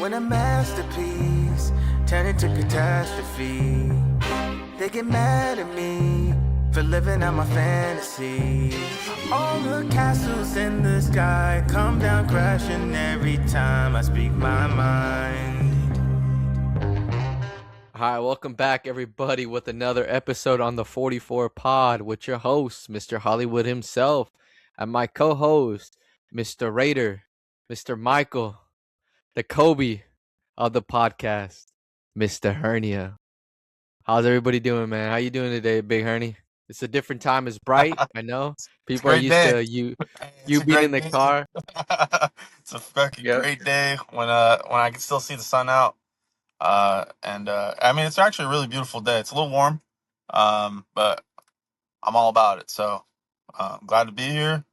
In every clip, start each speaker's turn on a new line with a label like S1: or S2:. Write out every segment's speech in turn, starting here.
S1: When a masterpiece turn into catastrophe, they get mad at me for living out my fantasies. All the castles in the sky come down crashing every time I speak my mind.
S2: Hi, welcome back, everybody, with another episode on the 44 Pod with your host, Mr. Hollywood himself, and my co host, Mr. Raider, Mr. Michael, the Kobe of the podcast, Mr. Hernia. How's everybody doing, man? How you doing today, Big Hernie? It's a different time. It's bright. I know.
S3: It's a
S2: People are
S3: great
S2: used
S3: day.
S2: to you
S3: It's a
S2: being in
S3: great
S2: the
S3: day.
S2: car.
S3: It's a fucking
S2: Yep.
S3: great day when I can still see the sun out. I mean it's actually a really beautiful day. It's a little warm, but I'm all about it. So I'm glad to be here.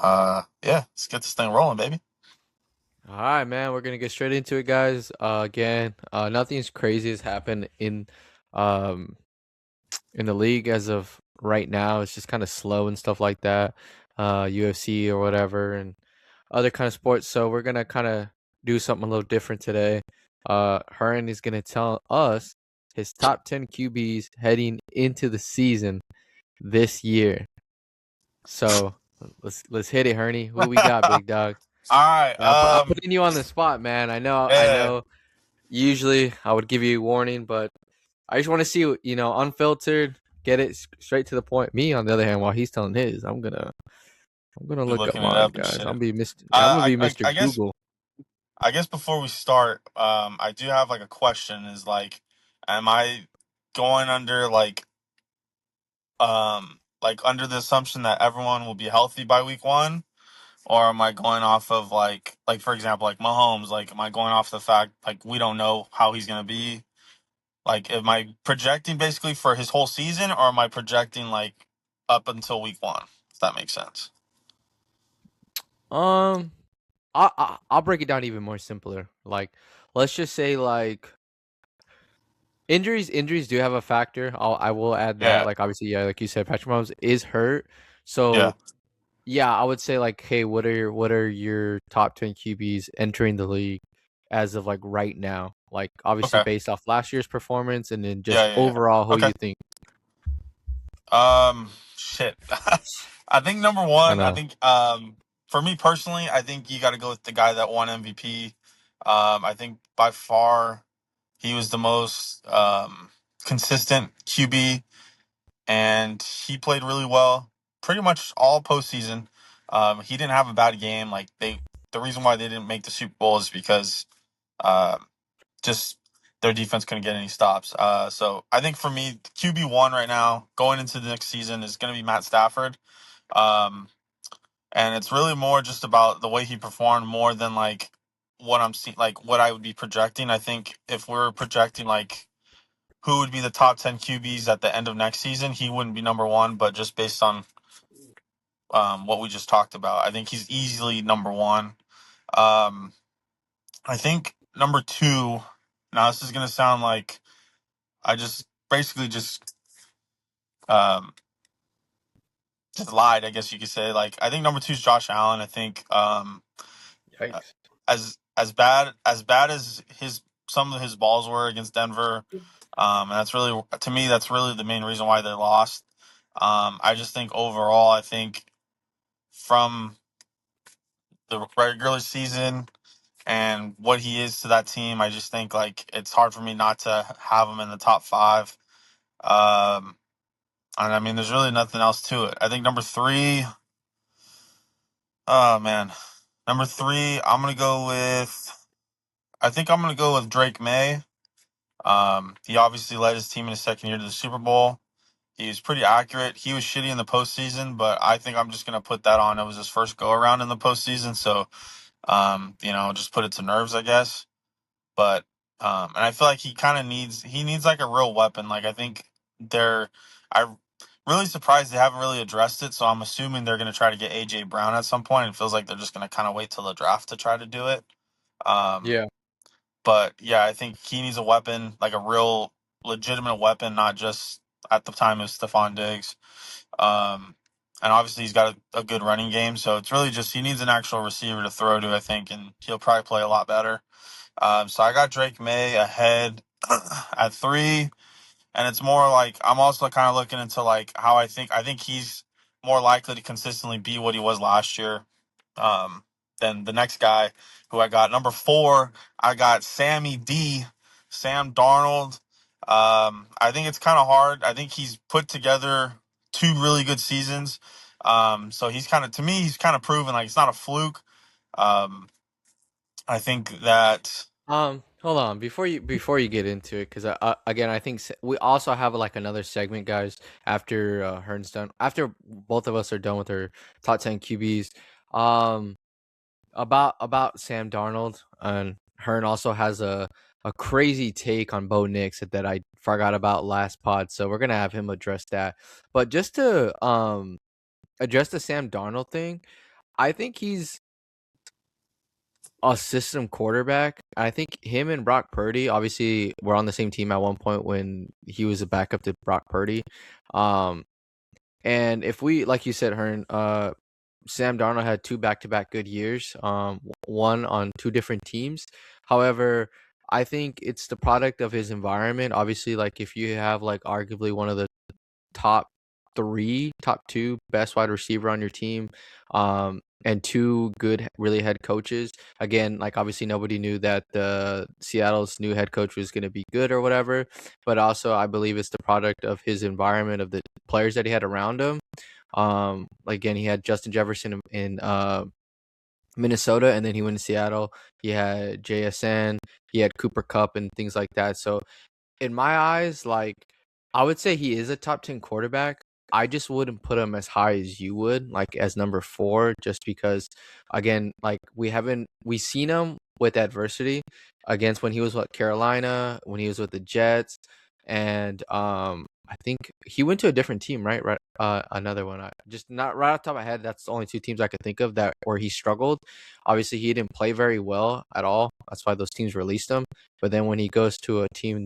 S3: Yeah, let's get this thing rolling, baby.
S2: All right, man. We're gonna get straight into it, guys. Again, nothing's crazy has happened um, in the league as of right now. It's just kind of slow and stuff like that. UFC or whatever, and other kind of sports. So we're gonna kind of do something a little different today. Hearn is gonna tell us his top 10 QBs heading into the season this year. So let's hit it, Herney. Who we got, big dog?
S3: All right.
S2: I'm putting you on the spot, man. I
S3: Yeah.
S2: know. Usually, I would give you a warning, but I just want to see, unfiltered, get it straight to the point. Me, on the other hand, while he's telling his, I'm gonna
S3: Be
S2: look up
S3: looking it
S2: mine,
S3: up and
S2: guys.
S3: shit.
S2: I'm gonna be
S3: I
S2: Mr.
S3: I guess
S2: Google.
S3: I guess before we start, I do have like a question. Is like, am I going under like under the assumption that everyone will be healthy by week one, or am I going off of like for example like Mahomes? Like, am I going off the fact like we don't know how he's gonna be? Like, am I projecting basically for his whole season, or am I projecting like up until week one? If that makes sense.
S2: Um, I'll break it down even more simpler. Like, let's just say like injuries do have a factor. I will add that.
S3: Yeah,
S2: Like, obviously, yeah, like you said, Patrick Mahomes is hurt,
S3: yeah.
S2: so yeah, I would say like, hey, what are your top 10 QBs entering the league as of like right now? Like, obviously
S3: Okay.
S2: based off last year's performance, and then
S3: Yeah,
S2: just
S3: yeah, yeah.
S2: overall, who
S3: Okay.
S2: you think?
S3: Shit. I think number
S2: I
S3: one. I
S2: know.
S3: think for me personally, I think you got to go with the guy that won MVP. I think by far he was the most consistent QB, and he played really well pretty much all postseason. He didn't have a bad game. The reason why they didn't make the Super Bowl is because um, just their defense couldn't get any stops. So I think for me, QB1 right now going into the next season is going to be Matt Stafford. Um, and it's really more just about the way he performed more than like what I'm seeing, like what I would be projecting. I think if we're projecting like who would be the top 10 QBs at the end of next season, he wouldn't be number one, but just based on what we just talked about, I think he's easily number one. Um, I think number two, now this is going to sound like I just basically um, just lied, I guess you could say. Like, I think number two is Josh Allen. I think
S2: Yikes.
S3: as bad as his some of his balls were against Denver, and that's really to me that's really the main reason why they lost. I just think overall, I think from the regular season and what he is to that team, I just think like it's hard for me not to have him in the top five. Um, and I mean, there's really nothing else to it. I think number three, oh man, number three, I think I'm gonna go with Drake May. He obviously led his team in his second year to the Super Bowl. He was pretty accurate. He was shitty in the postseason, but I think I'm just gonna put that on. It was his first go around in the postseason, so just put it to nerves, I guess. But and I feel like he needs like a real weapon. Like I think I'm really surprised they haven't really addressed it. So I'm assuming they're gonna try to get AJ Brown at some point. It feels like they're just gonna kind of wait till the draft to try to do it. Um,
S2: Yeah.
S3: but yeah, I think he needs a weapon, like a real legitimate weapon, not just at the time of Stephon Diggs. Um, and obviously he's got a good running game. So it's really just he needs an actual receiver to throw to, I think, and he'll probably play a lot better. So I got Drake May ahead at 3, and it's more like I'm also kind of looking into like how I think he's more likely to consistently be what he was last year um, than the next guy who I got. Number 4, I got Sam Darnold. I think it's kind of hard. I think he's put together 2 really good seasons. So he's kind of, to me, he's kind of proven like it's not a fluke. Um, I think that,
S2: Hold on before you get into it, because again, I think we also have like another segment, guys. After Hearn's done, after both of us are done with our top 10 QBs, um, about Sam Darnold, and Hearn also has a crazy take on Bo Nix that I forgot about last pod, so we're gonna have him address that. But just to address the Sam Darnold thing, I think he's a system quarterback. I think him and Brock Purdy obviously were on the same team at one point when he was a backup to Brock Purdy. Um, and if we, like you said, Hearn, Sam Darnold had 2 back-to-back good years, one on 2 different teams. However, I think it's the product of his environment. Obviously, like if you have like arguably one of the top 3, top 2 best wide receiver on your team, and 2 good really head coaches. Again, like obviously nobody knew that the Seattle's new head coach was going to be good or whatever, but also I believe it's the product of his environment, of the players that he had around him. Like again, he had Justin Jefferson in Minnesota, and then he went to Seattle. He had JSN, he had Cooper Cup and things like that. So in my eyes, like I would say he is a top 10 quarterback. I just wouldn't put him as high as you would, like as number 4, just because again, like we seen him with adversity against when he was with Carolina, when he was with the Jets, and I think he went to a different team, right? Right, another one. I just not right off the top of my head. That's the only 2 teams I could think of that where he struggled. Obviously, he didn't play very well at all. That's why those teams released him. But then when he goes to a team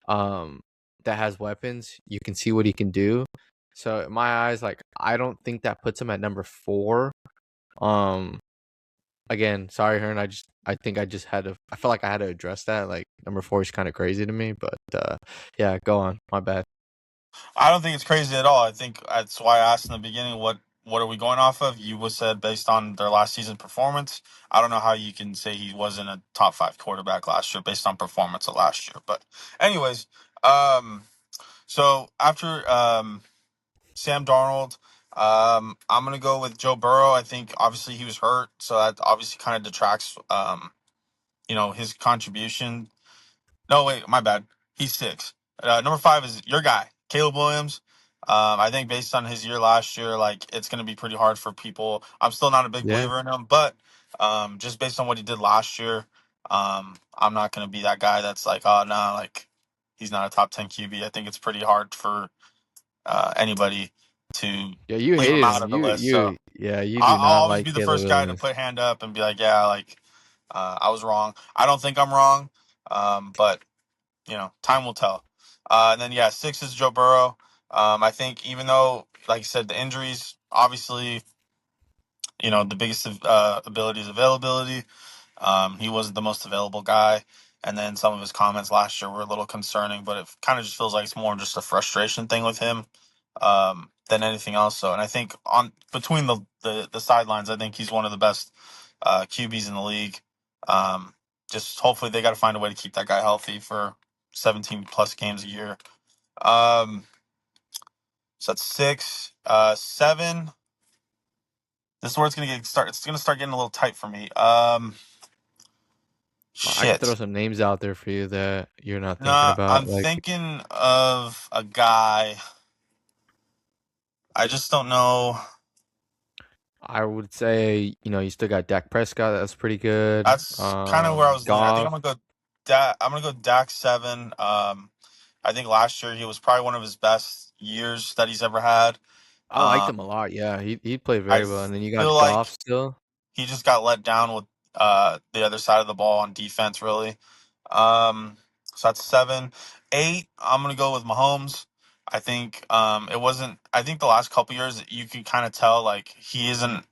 S2: um that has weapons, you can see what he can do. So in my eyes, like I don't think that puts him at number 4. Um Again, sorry, Hearn. I think I just had to. I feel like I had to address that. Like number 4 is kind of crazy to me, but yeah, go on. My bad.
S3: I don't think it's crazy at all. I think that's why I asked in the beginning, what are we going off of? You was said based on their last season performance. I don't know how you can say he wasn't a top 5 quarterback last year based on performance of last year. But anyways, um, so after Sam Darnold, I'm gonna go with Joe Burrow. I think obviously he was hurt, so that obviously kind of detracts his contribution. No, wait, my bad. He's 6. Number 5 is your guy, Caleb Williams. I think based on his year last year, like it's going to be pretty hard for people. I'm still not a big
S2: Yeah.
S3: believer in him, but just based on what he did last year, I'm not going to be that guy that's like, oh, no, like he's not a top 10 QB. I think it's pretty hard for anybody to
S2: Yeah, you
S3: leave him
S2: hated
S3: out
S2: him.
S3: of the list. So
S2: You do
S3: I'll
S2: not
S3: always
S2: like
S3: be the
S2: Caleb
S3: first guy to
S2: Williams.
S3: put hand up and be like, yeah, like I was wrong. I don't think I'm wrong, but time will tell. And then, yeah, 6 is Joe Burrow. I think even though, like I said, the injuries, obviously, the biggest ability is availability. He wasn't the most available guy. And then some of his comments last year were a little concerning, but it kind of just feels like it's more just a frustration thing with him than anything else. So, and I think on between the sidelines, I think he's one of the best QBs in the league. Um, just hopefully they got to find a way to keep that guy healthy for 17 plus games a year. So that's 6. 7. This is where it's gonna start getting a little tight for me.
S2: I could throw
S3: Shit.
S2: some names out there for you that you're not thinking
S3: Nah,
S2: about.
S3: I'm
S2: Like
S3: thinking of a guy. I just don't know.
S2: I would say, you still got Dak Prescott. That's pretty good.
S3: That's kind of where I was leaning. I think
S2: Goff.
S3: I'm gonna go. I'm gonna go Dak 7. I think last year he was probably one of his best years that he's ever had.
S2: I liked him a
S3: Um,
S2: lot. Yeah, he played
S3: I
S2: very well. And then you
S3: feel
S2: got Goff
S3: like
S2: still.
S3: he just got let down with the other side of the ball on defense, really. So that's 7. 8, I'm gonna go with Mahomes. I think it wasn't. I think the last couple years you can kind of tell like he isn't.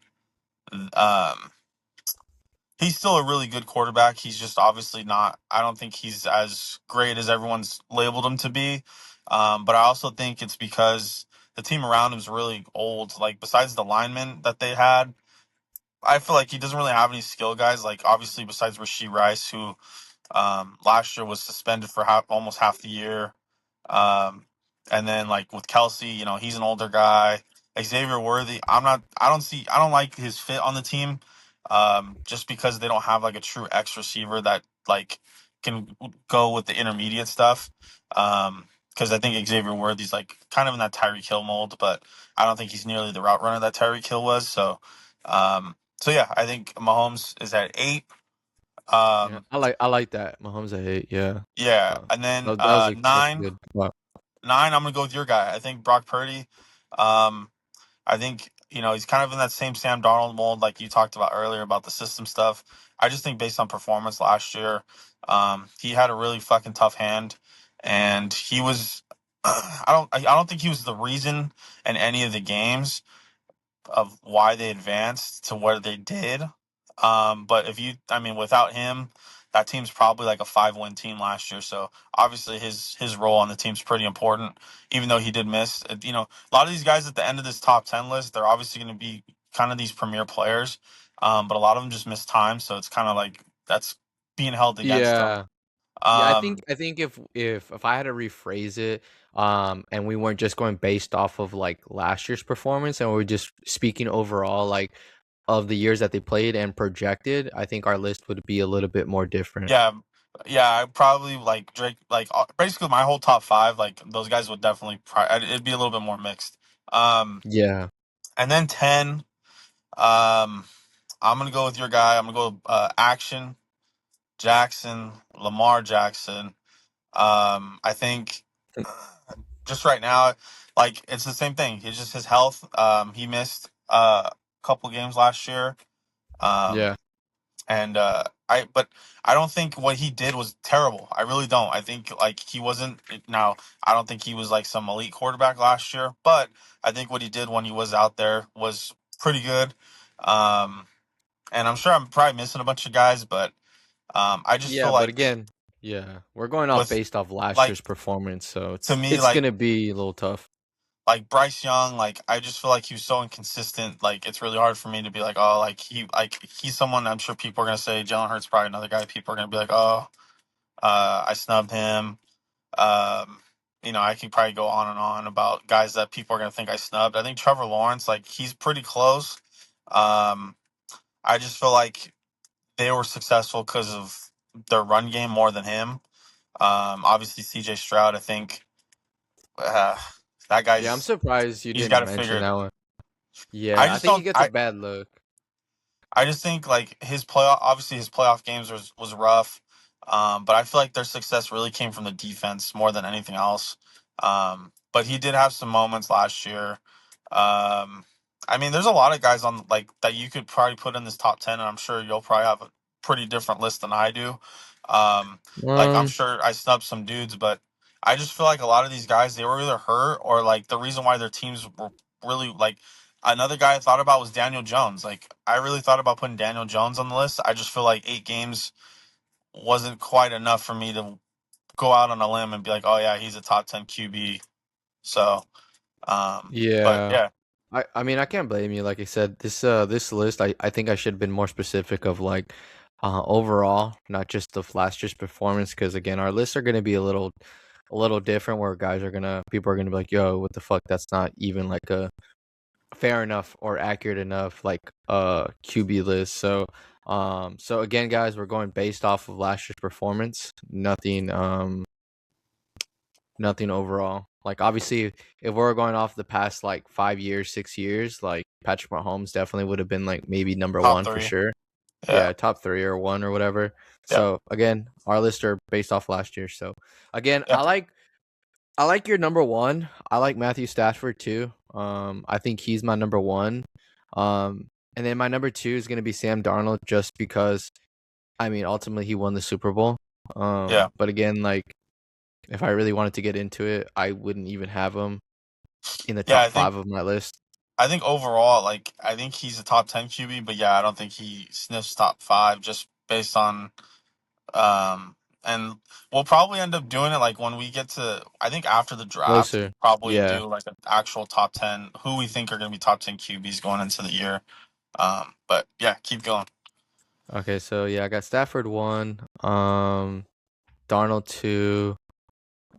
S3: Um, he's still a really good quarterback. He's just obviously not. I don't think he's as great as everyone's labeled him to be. But I also think it's because the team around him is really old. Like besides the linemen that they had, I feel like he doesn't really have any skill guys. Like obviously besides Rasheed Rice, who last year was suspended for almost half the year. Um, and then like with Kelsey, he's an older guy. Xavier Worthy, I don't like his fit on the team. Just because they don't have like a true X receiver that like can go with the intermediate stuff. Because I think Xavier Worthy's like kind of in that Tyreek Hill mold, but I don't think he's nearly the route runner that Tyreek Hill was. So yeah, I think Mahomes is at 8.
S2: Yeah,
S3: Um,
S2: I like that. Mahomes at 8. Yeah.
S3: yeah,
S2: Uh,
S3: and then
S2: that's a
S3: 9,
S2: good. Wow.
S3: 9. I'm gonna go with your guy. I think Brock Purdy. Um, I think he's kind of in that same Sam Darnold mold, like you talked about earlier about the system stuff. I just think based on performance last year, he had a really fucking tough hand, and he was. I don't think he was the reason in any of the games of why they advanced to where they did. But I mean, without him, that team's probably like a 5-win team last year. So obviously his role on the team's pretty important, even though he did miss. A lot of these guys at the end of this top 10 list, they're obviously going to be kind of these premier players, but a lot of them just miss time. So it's kind of like that's being held against them.
S2: Yeah. Yeah,
S3: Um,
S2: I think if I had to rephrase it, and we weren't just going based off of like last year's performance, and we are just speaking overall, like of the years that they played and projected, I think our list would be a little bit more different.
S3: yeah, yeah, I probably like Drake, like basically my whole top 5, like those guys would definitely, it'd be a little bit more mixed. Um,
S2: Yeah.
S3: And then 10, I'm gonna go with your guy. I'm gonna go Action Jackson, Lamar Jackson. I think just right now, like it's the same thing. It's just his health. He missed a couple games last year. Um,
S2: Yeah.
S3: and but I don't think what he did was terrible. I really don't. I think like he wasn't. Now I don't think he was like some elite quarterback last year, but I think what he did when he was out there was pretty good. Um, and I'm sure I'm probably missing a bunch of guys, but I just feel
S2: Yeah, but
S3: like
S2: again, yeah, we're going off
S3: with
S2: based off last
S3: like
S2: year's performance, so
S3: to
S2: it's
S3: me
S2: it's gonna be a little tough.
S3: like Bryce Young, like I just feel like he was so inconsistent. Like it's really hard for me to be like, oh, he's someone. I'm sure people are gonna say Jalen Hurts probably another guy. People are gonna be like, oh, I snubbed him. Um, I could probably go on and on about guys that people are gonna think I snubbed. I think Trevor Lawrence, like he's pretty close. Um, I just feel like they were successful because of their run game more than him. Obviously CJ Stroud, I think uh, that
S2: Yeah, I'm
S3: guy's
S2: surprised you
S3: he's got
S2: didn't
S3: to figure
S2: mention
S3: it.
S2: that one.
S3: I
S2: Yeah, I
S3: just
S2: think he
S3: don't.
S2: gets a bad look.
S3: I just think like his playoff games was rough, but I feel like their success really came from the defense more than anything else. But he did have some moments last year. Um, I mean, there's a lot of guys on like that you could probably put in this top 10, and I'm sure you'll probably have a pretty different list than I do. Um, like I'm
S2: Um,
S3: sure I snubbed some dudes, but I just feel like a lot of these guys they were either hurt or like the reason why their teams were really like. Another guy I thought about was Daniel Jones. Like I really thought about putting Daniel Jones on the list. I just feel like 8 games wasn't quite enough for me to go out on a limb and be like, oh yeah, he's a top 10 QB. So, but
S2: yeah.
S3: yeah,
S2: I mean, I can't blame you. Like I said, this list, I think I should have been more specific of like overall, not just of last year's performance, because again, our lists are gonna be a little different where people are gonna be like, yo, what the fuck? That's not even like a fair enough or accurate enough like QB list. So again, guys, we're going based off of last year's performance, nothing overall. Like obviously, if we're going off the past like 5 years, 6 years, like Patrick Mahomes definitely would have been like maybe number
S3: top
S2: one for
S3: 3.
S2: sure.
S3: Yeah,
S2: Yeah, top three or one or whatever.
S3: yeah,
S2: So again, our lists are based off last year. So again,
S3: yeah,
S2: I like your number one. I like Matthew Stafford too. I think he's my number one. And then my number two is gonna be Sam Darnold, just because I mean ultimately he won the Super Bowl.
S3: yeah,
S2: But again, like if I really wanted to get into it, I wouldn't even have him in the
S3: Yeah,
S2: top five of my list.
S3: I think overall, like I think he's a top 10 QB, but yeah, I don't think he sniffs top five just based on and we'll probably end up doing it like when we get to I think after the draft,
S2: Closer.
S3: we'll probably
S2: Yeah.
S3: do like an actual top 10 who we think are going to be top 10 QBs going into the year. But yeah, keep going.
S2: Okay, so yeah, I got Stafford 1, Darnold 2,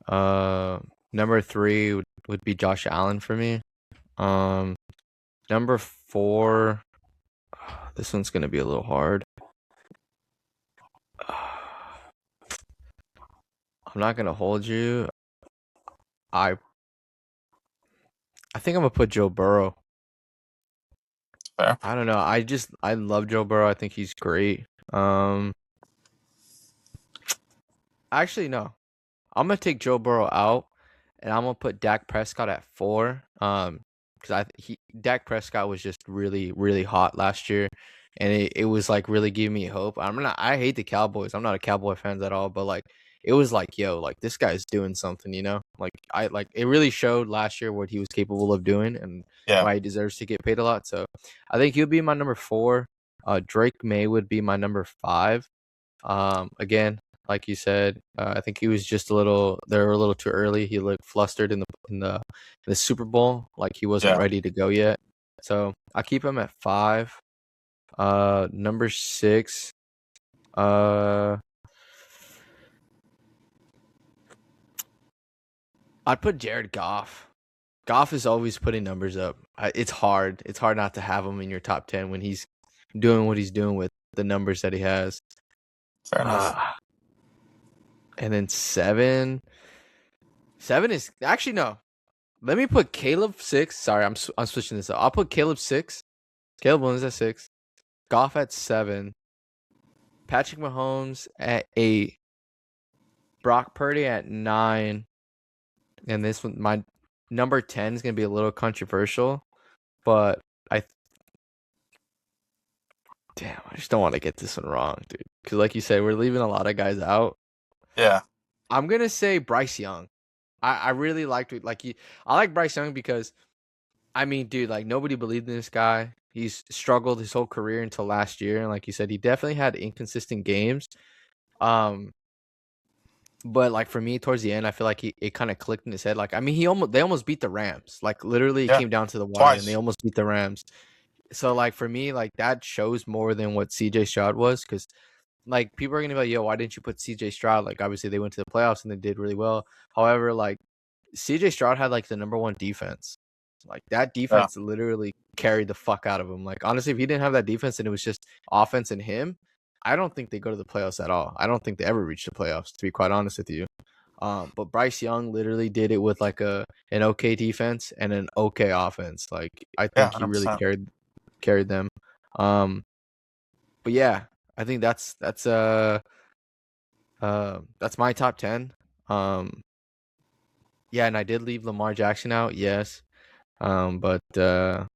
S2: uh number 3 would be Josh Allen for me. Um Number 4, this one's gonna be a little hard. I'm not gonna hold you. I I think I'm gonna put Joe Burrow.
S3: Fair.
S2: I don't know. I love Joe Burrow. I think he's great. Um, Actually no. I'm gonna take Joe Burrow out, and I'm gonna put Dak Prescott at 4. Because Dak Prescott was just really really hot last year, and it was like really giving me hope. I hate the Cowboys. I'm not a Cowboy fan at all, but like it was like yo, like this guy's doing something, you know. Like it really showed last year what he was capable of doing and
S3: Yeah.
S2: why he deserves to get paid a lot. So I think he'll be my number 4. Drake May would be my number 5. Again, like you said, I think he was just they were a little too early. He looked flustered in the Super Bowl, like he wasn't
S3: Yeah.
S2: ready to go yet. So I keep him at 5. Number 6, uh, I'd put Jared Goff. Goff is always putting numbers up. It's hard. It's hard not to have him in your top 10 when he's doing what he's doing with the numbers that he has.
S3: Fair enough.
S2: Uh, and then 7. 7 is actually no. Let me put Caleb 6. Sorry, I'm switching this up. I'll put Caleb 6. Caleb Williams at 6. Goff at 7. Patrick Mahomes at 8. Brock Purdy at 9. And this one, my number 10 is gonna be a little controversial, but I damn, I just don't want to get this one wrong, dude. Because like you said, we're leaving a lot of guys out.
S3: Yeah.
S2: I'm gonna say Bryce Young. I really liked it. I like Bryce Young because I mean, dude, like nobody believed in this guy. He's struggled his whole career until last year, and like you said, he definitely had inconsistent games. Um, but like for me, towards the end, I feel like it kind of clicked in his head. Like, I mean, they almost beat the Rams. Like literally, it
S3: Yeah.
S2: came down to the wire, and they
S3: Twice.
S2: almost beat the Rams. So like for me, like that shows more than what CJ Stroud was, because like people are gonna be like, yo, why didn't you put CJ Stroud? Like obviously they went to the playoffs and they did really well. However, like CJ Stroud had like the number 1 defense. Like that
S3: Yeah.
S2: defense literally carried the fuck out of him. Like honestly, if he didn't have that defense and it was just offense and him, I don't think they go to the playoffs at all. I don't think they ever reach the playoffs, to be quite honest with you. But Bryce Young literally did it with like an okay defense and an okay offense. Like I
S3: Yeah.
S2: think he really
S3: 100%.
S2: carried them. Um, but yeah, I think that's my top 10. Yeah, and I did leave Lamar Jackson out, yes. But
S3: I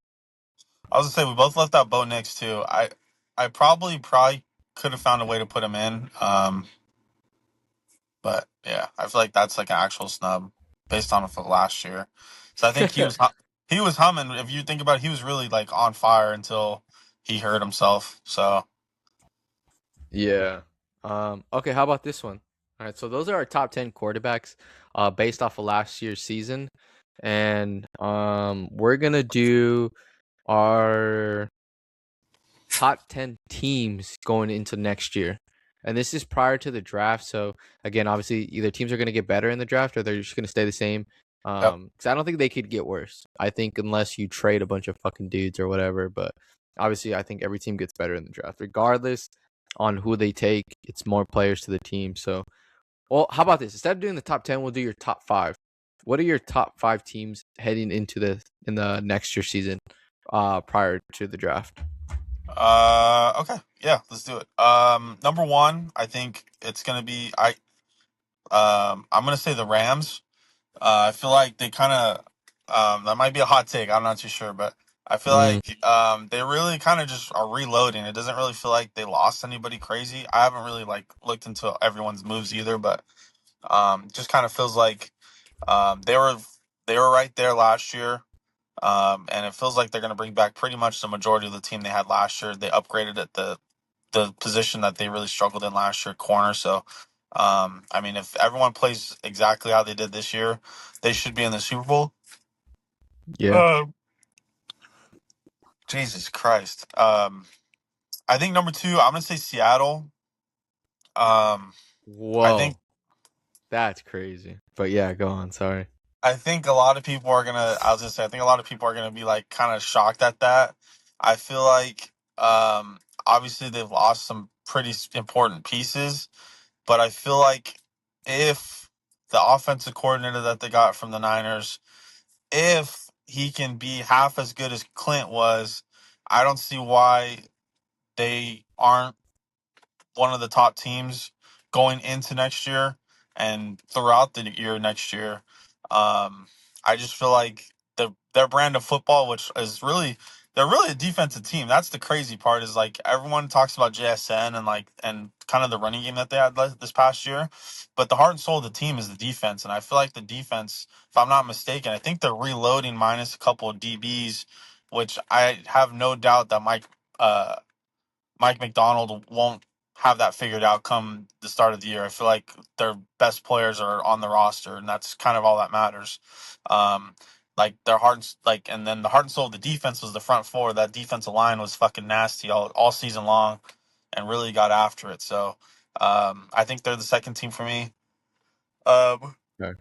S3: was gonna say we both left out Bo Nix too. I probably could have found a way to put him in. But yeah, I feel like that's like an actual snub based on of last year. So I think he was humming. If you think about it, he was really like on fire until he hurt himself. So
S2: yeah. Okay, how about this one? All right, so those are our top 10 quarterbacks based off of last year's season. And we're gonna do our top 10 teams going into next year. And this is prior to the draft. So again, obviously either teams are going to get better in the draft or they're just going to stay the same.
S3: yep.
S2: Because I don't think they could get worse. I think unless you trade a bunch of fucking dudes or whatever. But obviously I think every team gets better in the draft. Regardless on who they take, it's more players to the team. So, well, how about this? Instead of doing the top 10, we'll do your top 5. What are your top 5 teams heading into in the next year season prior to the draft?
S3: Okay. Yeah, let's do it. Number one, I think it's gonna be I'm gonna say the Rams. I feel like they kind of that might be a hot take. I'm not too sure, but I feel
S2: Mm,
S3: like they really kind of just are reloading. It doesn't really feel like they lost anybody crazy. I haven't really like looked into everyone's moves either, but Just kind of feels like they were right there last year. And it feels like they're going to bring back pretty much the majority of the team they had last year. They upgraded at the position that they really struggled in last year, corner. So, I mean, if everyone plays exactly how they did this year, they should be in the Super Bowl.
S2: Yeah.
S3: Uh, Jesus Christ. I think number two, I'm gonna say Seattle. Um, I think
S2: Whoa, that's crazy. But yeah, go on. Sorry.
S3: I think a lot of people are gonna. I was gonna say, I think a lot of people are gonna be like kind of shocked at that. I feel like, obviously they've lost some pretty important pieces, but I feel like if the offensive coordinator that they got from the Niners, if he can be half as good as Clint was, I don't see why they aren't one of the top teams going into next year and throughout the year next year. I just feel like their brand of football, which is really they're really a defensive team. That's the crazy part is like everyone talks about JSN and kind of the running game that they had this past year, but the heart and soul of the team is the defense. And I feel like the defense, if I'm not mistaken, I think they're reloading minus a couple of DBs, which I have no doubt that uh, Mike McDonald won't have that figured out come the start of the year. I feel like their best players are on the roster, and that's kind of all that matters. Um, like their hearts, like, and then the heart and soul of the defense was the front four. That defensive line was fucking nasty all season long, and really got after it. So I think they're the second team for me. Um,
S2: Okay.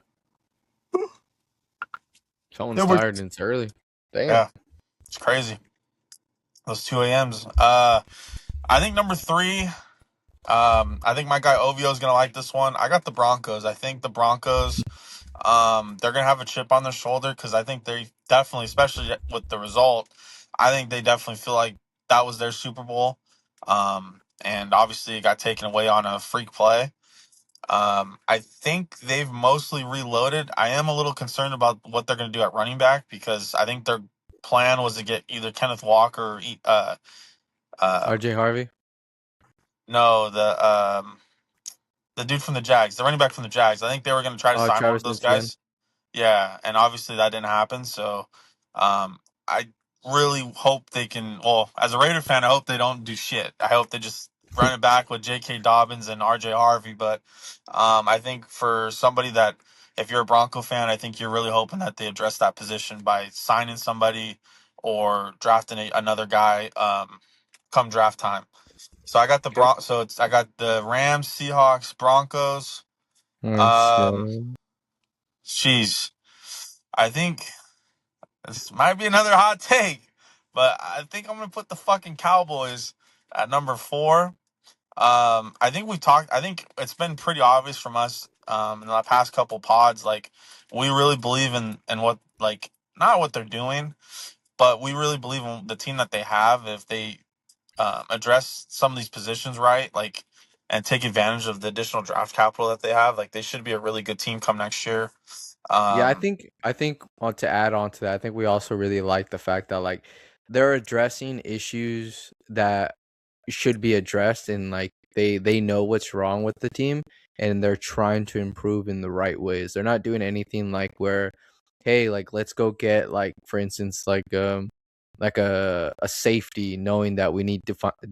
S2: Someone's
S3: number,
S2: tired and it's early. Damn.
S3: yeah, it's crazy. Those 2 a.m.s. I think number three. I think my guy Ovio is gonna like this one. I got the Broncos. I think the Broncos, they're gonna have a chip on their shoulder because I think they definitely, especially with the result, I think they definitely feel like that was their Super Bowl. And obviously it got taken away on a freak play. I think they've mostly reloaded. I am a little concerned about what they're gonna do at running back because I think their plan was to get either Kenneth Walker or
S2: RJ Harvey.
S3: no the dude from the Jags, the running back from the Jags. I think they were going to try to
S2: Oh,
S3: sign one of
S2: Travis
S3: those
S2: Etienne.
S3: guys. Yeah, and obviously that didn't happen. So, I really hope they can. Well, as a Raider fan, I hope they don't do shit. I hope they just run it back with J.K. Dobbins and R.J. Harvey. But I think for somebody that, if you're a Bronco fan, I think you're really hoping that they address that position by signing somebody or drafting another guy come draft time. So I got the
S2: Okay.
S3: So I got the Rams, Seahawks, Broncos.
S2: Let's
S3: Um,
S2: go.
S3: Jeez, I think this might be another hot take, but I think I'm gonna put the fucking Cowboys at number four. I think we've talked. I think it's been pretty obvious from us in the past couple pods. Like we really believe in what like not what they're doing, but we really believe in the team that they have. If they address some of these positions right, like and take advantage of the additional draft capital that they have, like they should be a really good team come next year.
S2: Yeah, I
S3: Um,
S2: think I think to add on to that, I think we also really like the fact that like they're addressing issues that should be addressed and like they know what's wrong with the team and they're trying to improve in the right ways. They're not doing anything like where hey, like let's go get like for instance like a safety knowing that we need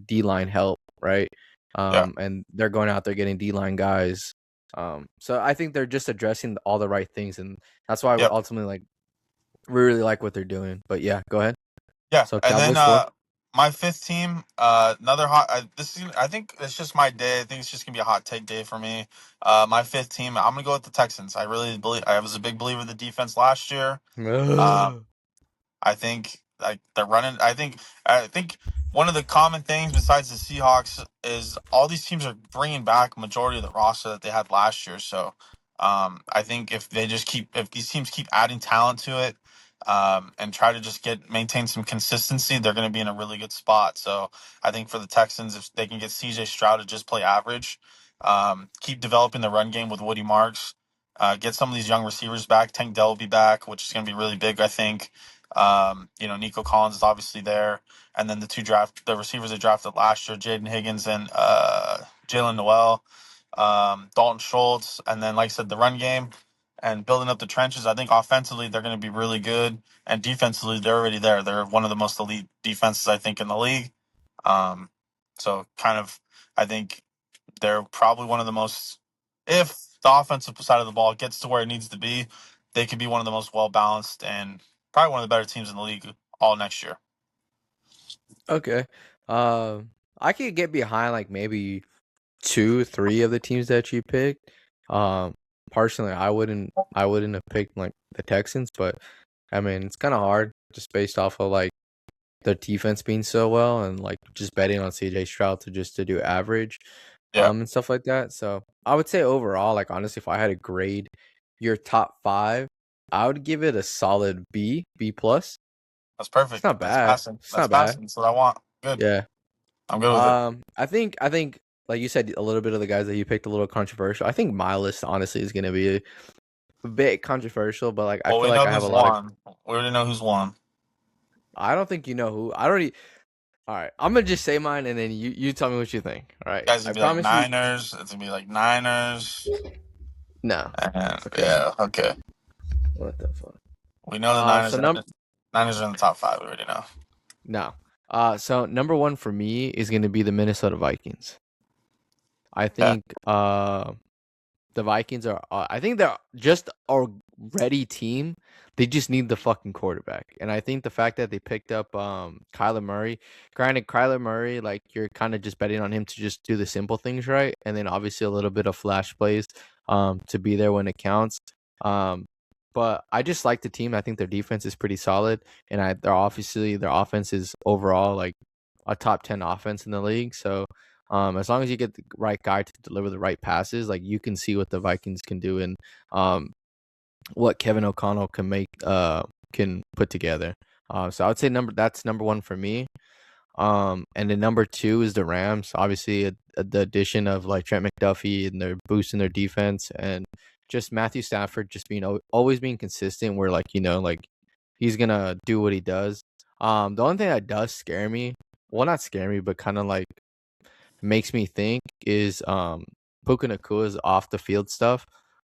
S2: D-line help, right?
S3: yeah,
S2: And they're going out there getting D-line guys. So I think they're just addressing all the right things and that's why we're
S3: yep,
S2: ultimately like we really like what they're doing. But yeah, go ahead.
S3: yeah.
S2: So
S3: And then
S2: Cowboys 4.
S3: my fifth team, another hot. I think it's just my day. I think it's just gonna be a hot take day for me. My fifth team, I'm gonna go with the Texans. I really believe. I was a big believer in the defense last year. Uh, I think like they're running. I think one of the common things besides the Seahawks is all these teams are bringing back majority of the roster that they had last year. So I think if these teams keep adding talent to it and try to just maintain some consistency, they're going to be in a really good spot. So I think for the Texans, if they can get C.J. Stroud to just play average, keep developing the run game with Woody Marks. Get some of these young receivers back. Tank Dell will be back, which is going to be really big, I think. Nico Collins is obviously there, and then the receivers they drafted last year, Jaden Higgins and Jalen Noel. Dalton Schultz, and then, like I said, the run game and building up the trenches. I think offensively they're going to be really good, and defensively they're already there. They're one of the most elite defenses I think in the league. Um, so kind of, I think they're probably one of the most. If the offensive side of the ball gets to where it needs to be, they could be one of the most well balanced and probably one of the better teams in the league all next year.
S2: Okay. I could get behind like maybe 2, 3 of the teams that you picked. Um, Personally, I wouldn't have picked like the Texans, but I mean it's kind of hard just based off of like their defense being so well and like just betting on CJ Stroud to do average,
S3: Yeah,
S2: and stuff like that. So I would say overall, like honestly, if I had to grade your top 5, I would give it a solid B plus.
S3: that's
S2: It's
S3: perfect.
S2: not
S3: That's
S2: bad.
S3: passing.
S2: It's
S3: That's
S2: not bad.
S3: passing. That's what I want. Good.
S2: Yeah.
S3: I'm good with it.
S2: I think like you said, a little bit of the guys that you picked a little controversial. I think my list honestly is gonna be a bit controversial, but like I
S3: Well,
S2: feel
S3: we
S2: like
S3: know
S2: I have a
S3: who's
S2: lot of.
S3: won. We already know who's won.
S2: I don't think you know who. I already. All right, I'm gonna just say mine, and then you tell me what you think. All right,
S3: Guys,
S2: I
S3: gonna be like
S2: promise you.
S3: Niners. It's gonna be like Niners.
S2: No.
S3: And
S2: Okay.
S3: yeah, okay.
S2: What the fuck?
S3: We know the
S2: So
S3: Niners. Niners are in the top 5. We already know.
S2: no. So number one for me is gonna be the Minnesota Vikings. I
S3: Yeah,
S2: think the Vikings are. I think they're just a ready team. They just need the fucking quarterback, and I think the fact that they picked up Kyler Murray. Granted, Kyler Murray, like you're kind of just betting on him to just do the simple things right, and then obviously a little bit of flash plays, to be there when it counts. Um, but I just like the team. I think their defense is pretty solid, and their offense is overall like a top 10 offense in the league. So as long as you get the right guy to deliver the right passes, like you can see what the Vikings can do and what Kevin O'Connell can put together. So I would say that's number one for me. And then number 2 is the Rams. Obviously, the addition of like Trent McDuffie and they're boosting their defense and just Matthew Stafford just being always being consistent. Where like like he's gonna do what he does. The only thing that does scare me, well, not scare me, but kind of like makes me think is Puka Nakua's off the field stuff.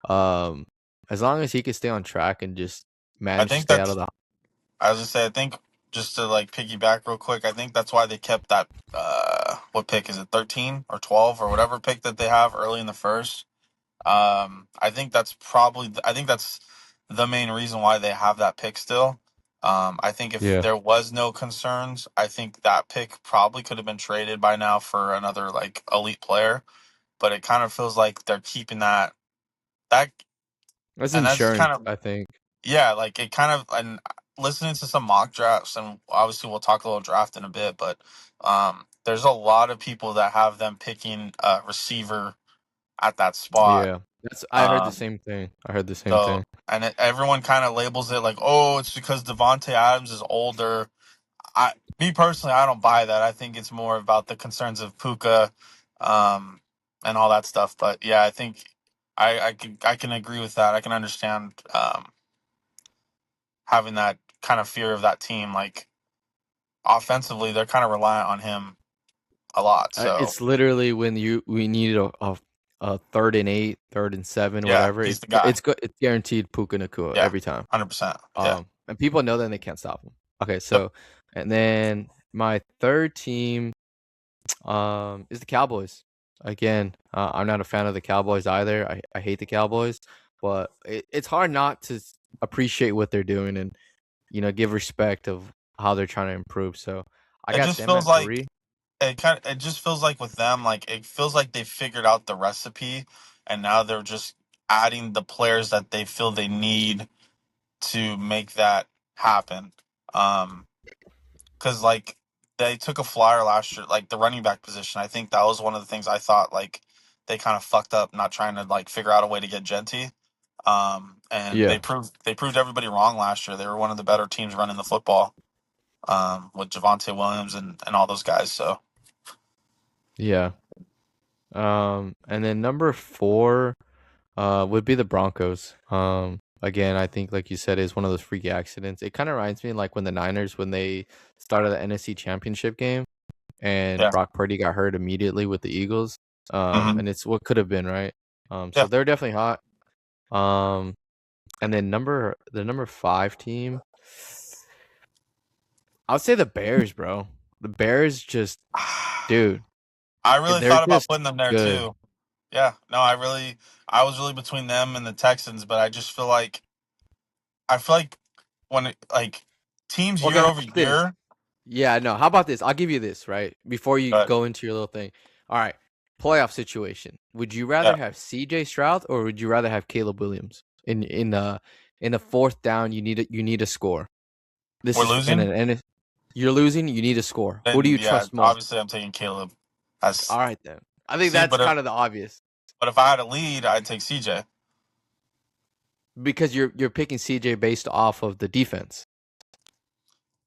S2: Um, as long as he can stay on track and just
S3: I
S2: manage to
S3: think
S2: stay out of
S3: that's.
S2: the.
S3: I was gonna say. I think just to like piggyback real quick. I think that's why they kept that. What pick is it? 13 or 12 or whatever pick that they have early in the first. I think that's probably. I think that's the main reason why they have that pick still. I think if
S2: Yeah,
S3: there was no concerns, I think that pick probably could have been traded by now for another like elite player. But it kind of feels like they're keeping that,
S2: that's
S3: and that's
S2: insurance,
S3: kind of
S2: I think.
S3: yeah, like it kind of and listening to some mock drafts, and obviously we'll talk a little draft in a bit, but there's a lot of people that have them picking a receiver at that spot.
S2: Yeah, I heard the
S3: Um,
S2: same thing. I heard the same
S3: so
S2: thing.
S3: and everyone kind of labels it like, oh, it's because Devonte Adams is older. Me personally, I don't buy that. I think it's more about the concerns of Puka, um, and all that stuff. But yeah, I think I can agree with that. I can understand having that kind of fear of that team. Like offensively, they're kind of reliant on him a lot. So
S2: It's literally when we needed a 3rd and 8, 3rd and 7,
S3: yeah,
S2: whatever.
S3: he's the guy.
S2: It's guaranteed Puka Nakua
S3: Yeah,
S2: every time.
S3: 100%. Yeah.
S2: And people know that and they can't stop him. Okay,
S3: Yep.
S2: so and then my third team is the Cowboys. Again, I'm not a fan of the Cowboys either. I hate the Cowboys, but it's hard not to appreciate what they're doing and give respect of how they're trying to improve. So I
S3: It
S2: got
S3: just
S2: them
S3: feels
S2: at
S3: like
S2: 3.
S3: it just feels like with them, like it feels like they figured out the recipe, and now they're just adding the players that they feel they need to make that happen. Um, because like they took a flyer last year, like the running back position. I think that was one of the things I thought like they kind of fucked up, not trying to like figure out a way to get Genty. And
S2: Yeah,
S3: they proved everybody wrong last year. They were one of the better teams running the football. With Javante Williams and all those guys. So
S2: yeah. And then number 4 would be the Broncos. Again, I think like you said, is one of those freak accidents. It kind of reminds me like when the Niners when they started the NFC Championship game and
S3: yeah,
S2: Brock Purdy got hurt immediately with the Eagles.
S3: Hmm.
S2: and it's what could have been, right? So
S3: Yeah.
S2: they're definitely hot. Um, and then the number 5 team, I would say the Bears, bro. The Bears just, dude,
S3: I really
S2: they're
S3: thought about
S2: just
S3: putting them there
S2: good.
S3: too. Yeah. No, I was really between them and the Texans, but I just I feel like like teams
S2: Okay,
S3: year
S2: how
S3: over
S2: about this?
S3: year.
S2: Yeah, no. How about this? I'll give you this, right? Before you
S3: But
S2: go into your little thing. All right. Playoff situation. Would you
S3: yeah,
S2: rather have CJ Stroud or would you rather have Caleb Williams in the fourth down? You need a score. This
S3: we're
S2: is and
S3: losing.
S2: you're losing. You need a score. Who do
S3: Then
S2: you
S3: yeah,
S2: trust more?
S3: obviously I'm taking Caleb. That's
S2: All right then. I think
S3: see,
S2: that's kind of the obvious
S3: but if I had a lead, I'd take CJ.
S2: because you're picking CJ based off of the defense.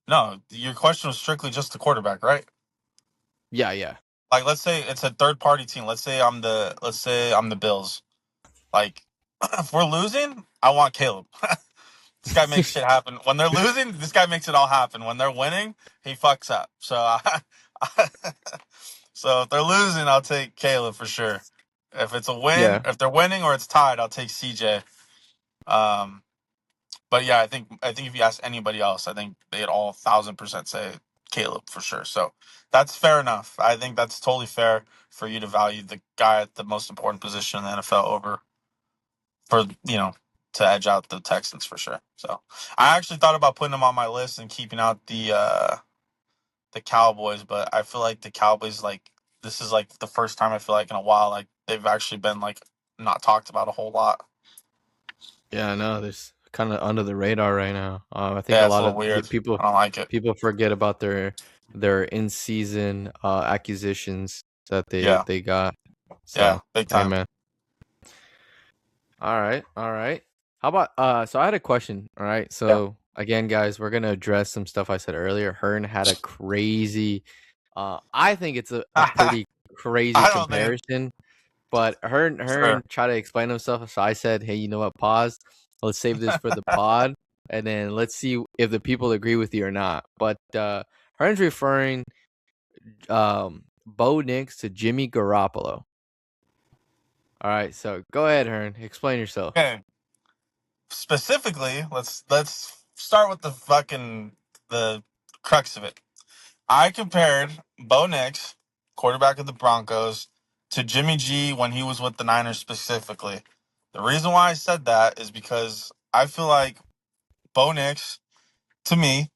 S3: No, your question was strictly just the quarterback, right?
S2: Yeah, yeah.
S3: Like let's say it's a third party team. Let's say I'm the Bills. Like if we're losing, I want Caleb. This guy makes shit happen. When they're losing, this guy makes it all happen. When they're winning, he fucks up. So so if they're losing, I'll take Caleb for sure. If it's a win,
S2: Yeah.
S3: if they're winning or it's tied, I'll take CJ. Um, but yeah, I think if you ask anybody else, I think they'd all 1,000% say Caleb for sure. So that's fair enough. I think that's totally fair for you to value the guy at the most important position in the NFL over for to edge out the Texans for sure. So I actually thought about putting them on my list and keeping out the Cowboys, but I feel like the Cowboys like this is like the first time I feel like in a while like they've actually been like not talked about a whole lot.
S2: Yeah, I know. There's kind of under the radar right now. I think a
S3: Yeah, it's a
S2: lot
S3: little
S2: of
S3: weird.
S2: people
S3: I don't like it.
S2: forget about their in season acquisitions that
S3: Yeah,
S2: they got.
S3: yeah,
S2: So,
S3: big
S2: hey
S3: time.
S2: man. All right, all right. How about so I had a question, all right?
S3: Yeah.
S2: So again, guys, we're gonna address some stuff I said earlier. Hearn had a crazy I think it's a
S3: I
S2: pretty crazy
S3: don't think
S2: comparison, but Hearn
S3: sure.
S2: tried to explain himself. So I said, hey, you know what? Pause. Let's save this for the pod, and then let's see if the people agree with you or not. But Hearn's referring Bo Nix to Jimmy Garoppolo. All right, so go ahead, Hearn. Explain yourself.
S3: Okay. Specifically, let's start with the crux of it. I compared Bo Nix, quarterback of the Broncos, to Jimmy G when he was with the Niners specifically. The reason why I said that is because I feel like Bo Nix, to me,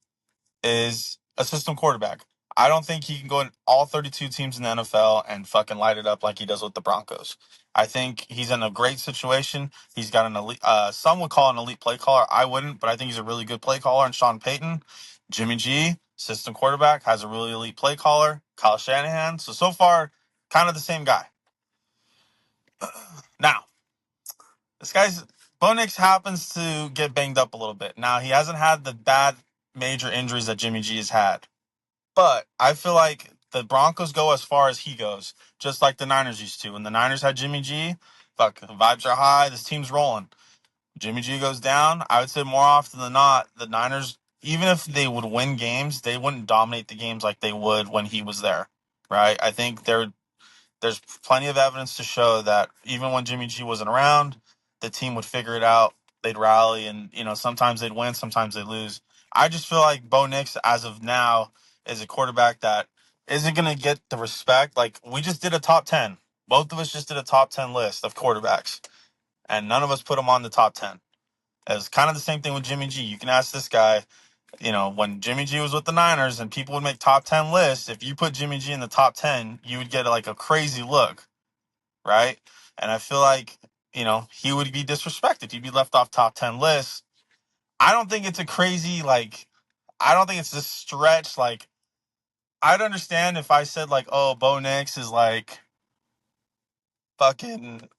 S3: is a system quarterback. I don't think he can go in all 32 teams in the NFL and fucking light it up like he does with the Broncos. I think he's in a great situation. He's got an elite, some would call an elite play caller. I wouldn't, but I think he's a really good play caller. And Sean Payton, Jimmy G, system quarterback, has a really elite play caller. Kyle Shanahan. So far, kind of the same guy. Now, this guy's Bo Nix happens to get banged up a little bit. Now, he hasn't had the bad major injuries that Jimmy G has had. But I feel like the Broncos go as far as he goes, just like the Niners used to. When the Niners had Jimmy G, fuck, the vibes are high. This team's rolling. Jimmy G goes down. I would say more often than not, the Niners, even if they would win games, they wouldn't dominate the games like they would when he was there, right? I think there's plenty of evidence to show that even when Jimmy G wasn't around, the team would figure it out. They'd rally, and sometimes they'd win, sometimes they'd lose. I just feel like Bo Nix, as of now, is a quarterback that isn't going to get the respect. Like we just did a top 10. Both of us just did a top 10 list of quarterbacks, and none of us put him on the top 10. It's kind of the same thing with Jimmy G. You can ask this guy, when Jimmy G was with the Niners and people would make top 10 lists, if you put Jimmy G in the top 10, you would get like a crazy look, right? And I feel like, he would be disrespected. He'd be left off top 10 lists. I don't think it's a crazy, like, I don't think it's this stretch. Like, I'd understand if I said, like, oh, Bo Nix is like fucking.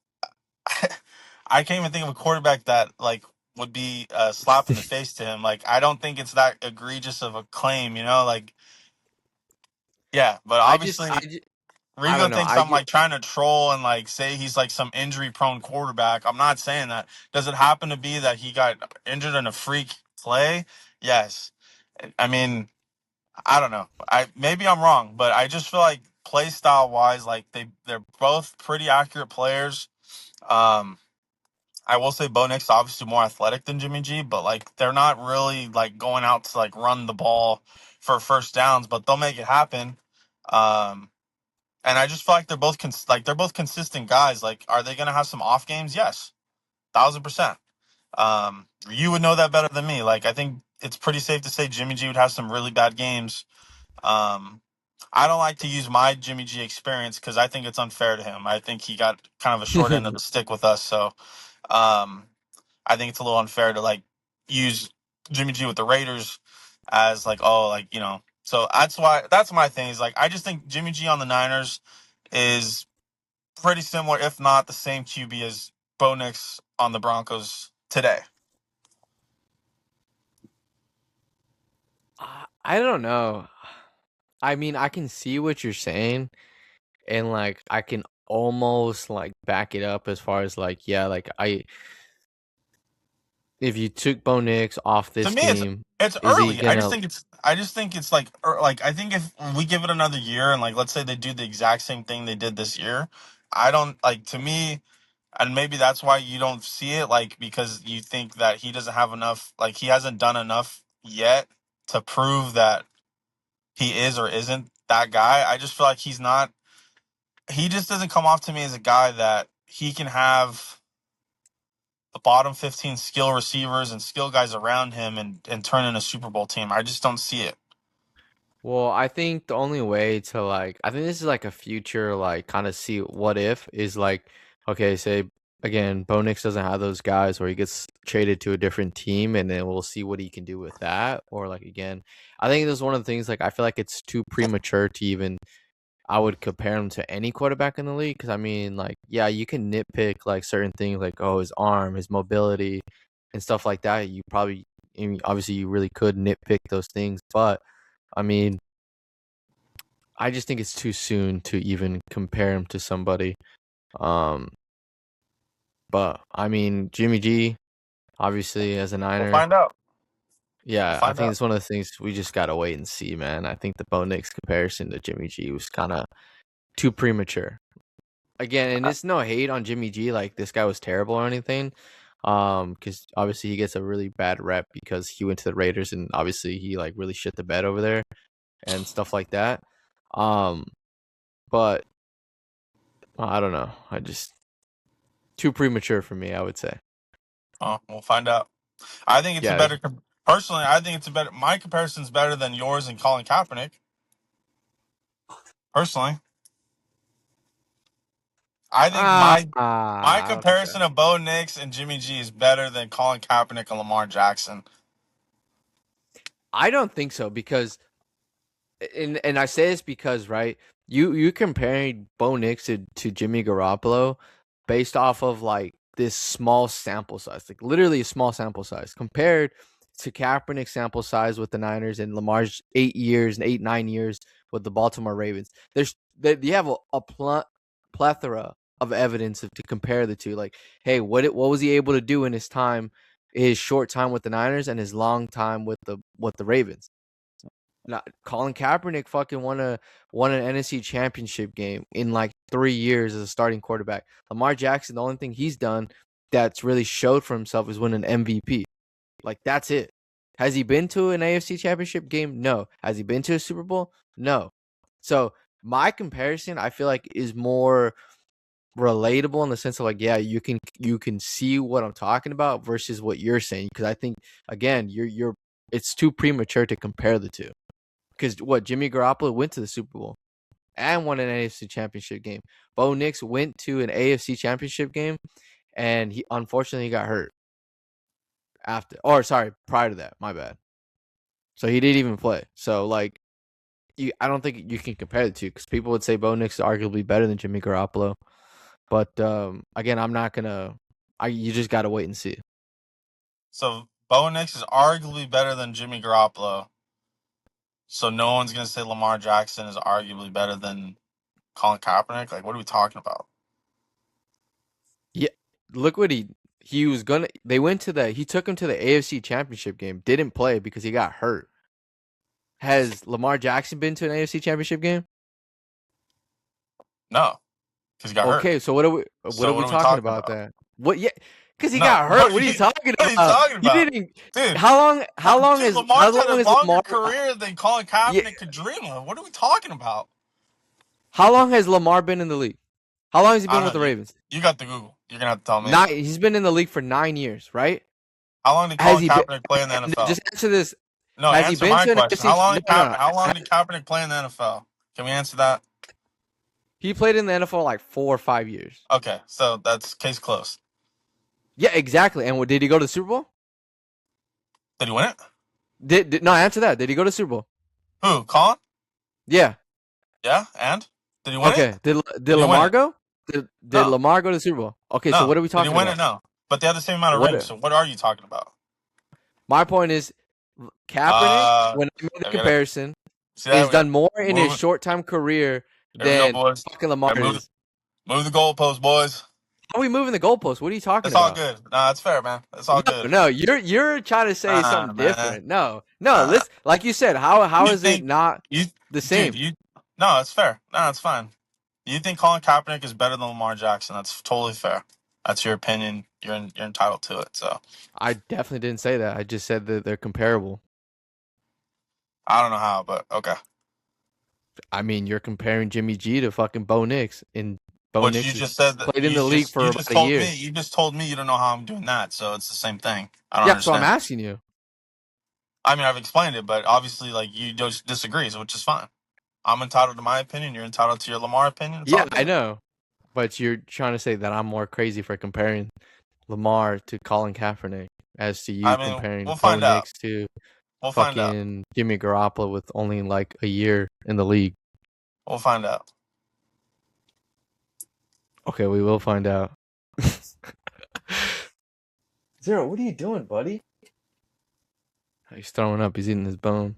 S3: I can't even think of a quarterback that, like, would be a slap in the face to him. Like, I don't think it's that egregious of a claim, Like, yeah, but
S2: I just
S3: obviously
S2: I don't
S3: Rigo
S2: know.
S3: thinks I'm like trying to troll and like say he's like some injury prone quarterback. I'm not saying that. Does it happen to be that he got injured in a freak play? Yes. I mean, I don't know. Maybe I'm wrong, but I just feel like play style wise, like they're both pretty accurate players. Um, I will say Bo Nix obviously more athletic than Jimmy G, but like they're not really like going out to like run the ball for first downs, but they'll make it happen. Um, and I just feel like they're both consistent guys. Like, are they gonna have some off games? Yes, 1,000%. You would know that better than me. Like, I think it's pretty safe to say Jimmy G would have some really bad games. Um, I don't like to use my Jimmy G experience because I think it's unfair to him. I think he got kind of a short end of the stick with us. So um, I think it's a little unfair to like use Jimmy G with the Raiders as like, oh, like, you know. So that's my thing is like I just think Jimmy G on the Niners is pretty similar, if not the same QB as Bo Nix on the Broncos today.
S2: I don't know. I mean, I can see what you're saying, and like I can almost like back it up as far as like, yeah, like if you took Bo Nix off
S3: To
S2: this
S3: me,
S2: team,
S3: it's
S2: is he
S3: early.
S2: gonna?
S3: I just think it's like I think if we give it another year and like let's say they do the exact same thing they did this year, I don't like to me, and maybe that's why you don't see it like because you think that he doesn't have enough, like he hasn't done enough yet to prove that he is or isn't that guy. I just feel like he's not. He just doesn't come off to me as a guy that he can have the bottom 15 skill receivers and skill guys around him and turn in a Super Bowl team. I just don't see it.
S2: Well, I think the only way to like, I think this is like a future like kind of see what if is like, okay, say again, Bo Nix doesn't have those guys, or he gets traded to a different team, and then we'll see what he can do with that. Or like again, I think this is one of the things like I feel like it's too premature to even I would compare him to any quarterback in the league because I mean, like, yeah, you can nitpick like certain things like oh his arm, his mobility, and stuff like that. You probably, I mean, obviously, you really could nitpick those things, but I mean, I just think it's too soon to even compare him to somebody. Um, but I mean, Jimmy G, obviously as a
S3: We'll
S2: Niner,
S3: find out. We'll
S2: yeah, I
S3: find
S2: think
S3: out.
S2: it's one of the things we just gotta wait and see, man. I think the Bo Nix comparison to Jimmy G was kind of too premature. Again, and it's no hate on Jimmy G, like this guy was terrible or anything. Because obviously he gets a really bad rep because he went to the Raiders and obviously he like really shit the bed over there and stuff like that. Um, but I don't know. I just too premature for me, I would say.
S3: We'll find out. I think it's a
S2: Yeah.
S3: better. Personally, I think it's a better. My comparison's better than yours and Colin Kaepernick. Personally, I think my
S2: I don't think so.
S3: comparison of Bo Nix and Jimmy G is better than Colin Kaepernick and Lamar Jackson.
S2: I don't think so because and I say this because right, you comparing Bo Nix to Jimmy Garoppolo based off of like this small sample size, like literally a small sample size compared to Kaepernick's sample size with the Niners and Lamar's 8 years and 8 9 years with the Baltimore Ravens. You have a plethora of evidence to compare the two. Like, hey, what was he able to do in his short time with the Niners and his long time with the Ravens? Not Colin Kaepernick fucking won an NFC championship game in like 3 years as a starting quarterback. Lamar Jackson, the only thing he's done that's really showed for himself is win an MVP. Like that's it. Has he been to an AFC championship game? No. Has he been to a Super Bowl? No. So my comparison, I feel like, is more relatable in the sense of like, yeah, you can see what I'm talking about versus what you're saying. Because I think again, you're it's too premature to compare the two. Because what Jimmy Garoppolo went to the Super Bowl and won an AFC Championship game. Bo Nix went to an AFC Championship game, and he unfortunately got hurt prior to that. My bad. So he didn't even play. So like, I don't think you can compare the two because people would say Bo Nix is arguably better than Jimmy Garoppolo. But again, I'm not gonna. You just gotta wait and see.
S3: So Bo Nix is arguably better than Jimmy Garoppolo. So no one's gonna say Lamar Jackson is arguably better than Colin Kaepernick. Like, what are we talking about?
S2: Yeah, look what he was gonna. They went to he took him to the AFC Championship game. Didn't play because he got hurt. Has Lamar Jackson been to an AFC Championship game?
S3: No, because he got hurt.
S2: Okay, so what are
S3: So
S2: we
S3: what are we
S2: talking
S3: talking
S2: about
S3: about?
S2: then? What? Yeah, because he
S3: No,
S2: got hurt. What are you talking
S3: what are you
S2: about?
S3: talking
S2: You
S3: about,
S2: didn't.
S3: dude? Dude,
S2: How
S3: Lamar's had
S2: long
S3: a
S2: is
S3: longer
S2: Lamar?
S3: career than Colin
S2: Yeah,
S3: Kaepernick could dream of. What are we talking about?
S2: how long has Lamar been in the league? How long has he
S3: I
S2: been
S3: don't
S2: with the
S3: know.
S2: Ravens?
S3: You got the Google. You're gonna have to tell me.
S2: He's been in the league for 9 years, right?
S3: How long did
S2: Has
S3: Colin
S2: he been?
S3: Kaepernick play in the NFL?
S2: Just answer this.
S3: No,
S2: Has he
S3: answer
S2: been
S3: my
S2: to an
S3: question.
S2: NFC? No, no, no.
S3: How long did Kaepernick play in the NFL? Can we answer that?
S2: He played in the NFL like 4 or 5 years.
S3: Okay, so that's case closed.
S2: Yeah, exactly. And did he go to the Super Bowl?
S3: Did he win it?
S2: No, answer that. Did he go to the Super Bowl?
S3: Who? Colin?
S2: Yeah.
S3: Yeah, and did he win it?
S2: Okay. Did
S3: Did he win
S2: Lamar
S3: it?
S2: go? Did
S3: No,
S2: Lamar go to the Super Bowl? Okay, so
S3: no.
S2: what are we
S3: Did he
S2: talking
S3: win it?
S2: about?
S3: No. But they had the same amount of rings.
S2: What?
S3: So what are you talking about?
S2: My point is, Kaepernick, when I made the
S3: I gotta
S2: comparison,
S3: see
S2: has
S3: that.
S2: done more in his
S3: Move.
S2: short time career
S3: Here we go,
S2: than
S3: boys.
S2: fucking Lamar
S3: Gotta
S2: is.
S3: move the goalpost, boys.
S2: How are we moving the goalposts? What are you talking
S3: It's all
S2: about?
S3: good. Nah, it's fair, man. It's all
S2: No,
S3: good.
S2: no, you're trying to say
S3: Nah,
S2: something
S3: man.
S2: different. No, no.
S3: Nah.
S2: Let's like you said. How
S3: You
S2: is it
S3: think
S2: not
S3: you,
S2: the
S3: dude?
S2: same?
S3: No, it's fair. No, it's fine. You think Colin Kaepernick is better than Lamar Jackson? That's totally fair. That's your opinion. You're entitled to it. So
S2: I definitely didn't say that. I just said that they're comparable.
S3: I don't know how, but okay.
S2: I mean, you're comparing Jimmy G to fucking Bo Nix, and Bo
S3: Which you
S2: Nix
S3: just
S2: has
S3: said that
S2: played in the league for
S3: you
S2: about
S3: just
S2: a
S3: told
S2: year.
S3: me you don't know how I'm doing that. So it's the same thing. I don't
S2: Yeah, so I'm
S3: understand.
S2: asking you.
S3: I mean, I've explained it, but obviously, like you just disagree, which is fine. I'm entitled to my opinion. You're entitled to your Lamar opinion. It's
S2: Yeah,
S3: all
S2: I
S3: good.
S2: know, but you're trying to say that I'm more crazy for comparing Lamar to Colin Kaepernick, as to you
S3: I mean,
S2: comparing
S3: we'll
S2: Bo
S3: find out.
S2: Nix to
S3: We'll find out.
S2: fucking Jimmy Garoppolo with only like a year in the league.
S3: We'll find out.
S2: Okay, we will find out. Zero, what are you doing, buddy? He's throwing up. He's eating his bone.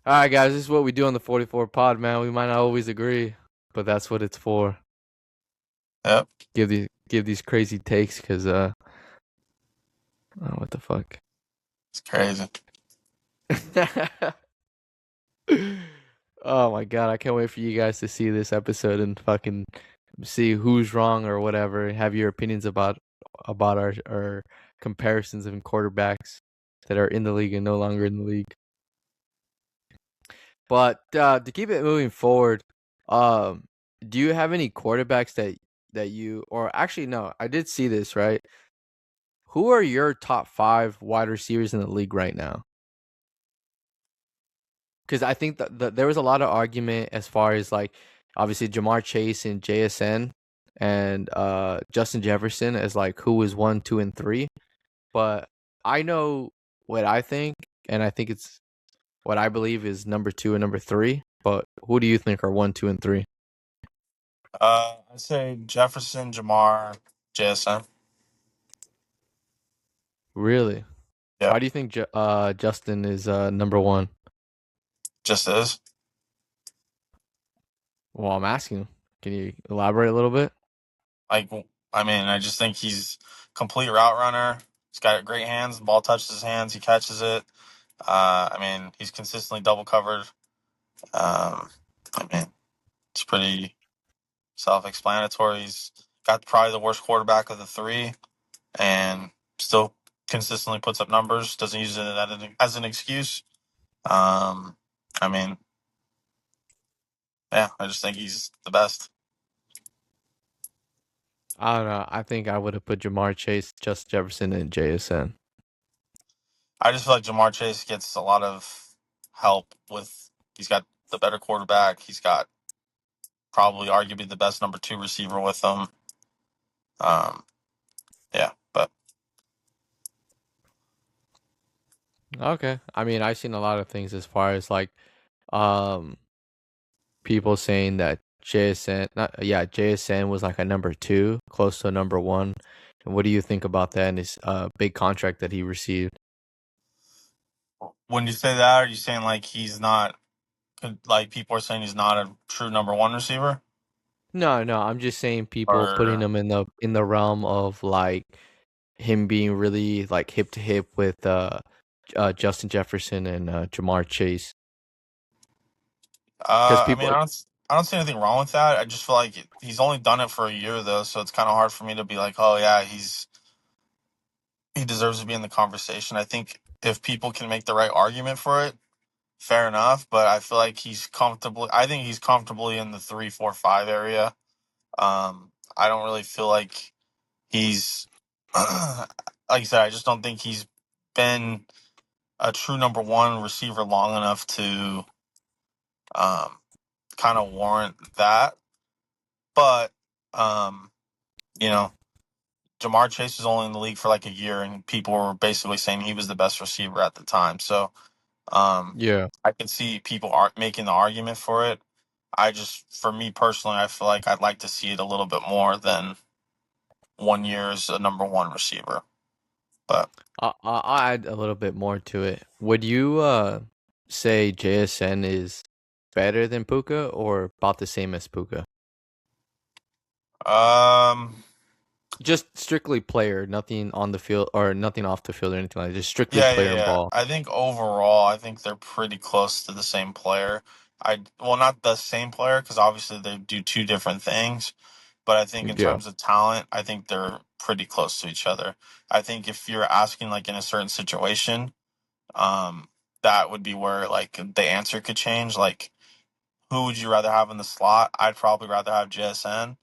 S2: All right, guys, this is what we do on the 44 pod, man. We might not always agree, but that's what it's for.
S3: Yep.
S2: Give these crazy takes, because oh, what the fuck?
S3: It's crazy.
S2: Oh my god, I can't wait for you guys to see this episode and fucking see who's wrong or whatever. Have your opinions about our comparisons of quarterbacks that are in the league and no longer in the league. But to keep it moving forward, do you have any quarterbacks that you, or actually no, I did see this, right? Who are your top 5 wide receivers in the league right now? Because I think that there was a lot of argument as far as like obviously Jamar Chase and JSN and Justin Jefferson as like who was 1, 2, and 3. But I know what I think, and I think it's what I believe is number 2 and number 3. But who do you think are 1, 2, and 3?
S3: I'd say Jefferson, Jamar, JSN.
S2: Really?
S3: Yeah,
S2: Why do you think Justin is number 1?
S3: just is.
S2: Well, I'm asking. Can you elaborate a little bit?
S3: Like, I mean, I just think he's complete route runner. He's got great hands. The ball touches his hands. He catches it. I mean, he's consistently double covered. I mean, it's pretty self-explanatory. He's got probably the worst quarterback of the 3, and still consistently puts up numbers. Doesn't use it as an excuse. I mean, yeah, I just think he's the best.
S2: I don't know. I think I would have put Jamar Chase, Justin Jefferson, and JSN.
S3: I just feel like Jamar Chase gets a lot of help with. He's got the better quarterback. He's got probably arguably the best number 2 receiver with him. Yeah, but
S2: Okay. I mean, I've seen a lot of things as far as like um people saying that JSN was like a number 2, close to a number 1. And what do you think about that and his big contract that he received?
S3: when you say that, are you saying like he's not? Like people are saying he's not a true number 1 receiver,
S2: No, I'm just saying people putting
S3: or
S2: him in the realm of like him being really like hip to hip with Justin Jefferson and Jamar Chase. Because
S3: I mean,
S2: people,
S3: I don't see anything wrong with that. I just feel like he's only done it for a year though, so it's kind of hard for me to be like, oh yeah, he deserves to be in the conversation. I think if people can make the right argument for it, fair enough. But I feel like he's comfortably. I think he's comfortably in the 3, 4, 5 area. I don't really feel like he's like I said. I just don't think he's been a true number one receiver long enough to um, kind of warrant that. But um, you know, Jamar Chase was only in the league for like a year, and people were basically saying he was the best receiver at the time. So
S2: Yeah.
S3: I can see people are making the argument for it. For me personally, I feel like I'd like to see it a little bit more than 1 year as a number one receiver. But
S2: I'll add a little bit more to it. Would you say JSN is better than Puka or about the same as Puka?
S3: um,
S2: Just strictly player, nothing on the field or nothing off the field or anything like that. Just strictly
S3: yeah, yeah,
S2: player and
S3: yeah.
S2: ball.
S3: I think overall, I think they're pretty close to the same player. Well, not the same player because obviously they do two different things. But I think in
S2: Yeah.
S3: terms of talent, I think they're pretty close to each other. I think if you're asking like in a certain situation, um, that would be where like the answer could change. Like, who would you rather have in the slot? I'd probably rather have JSN.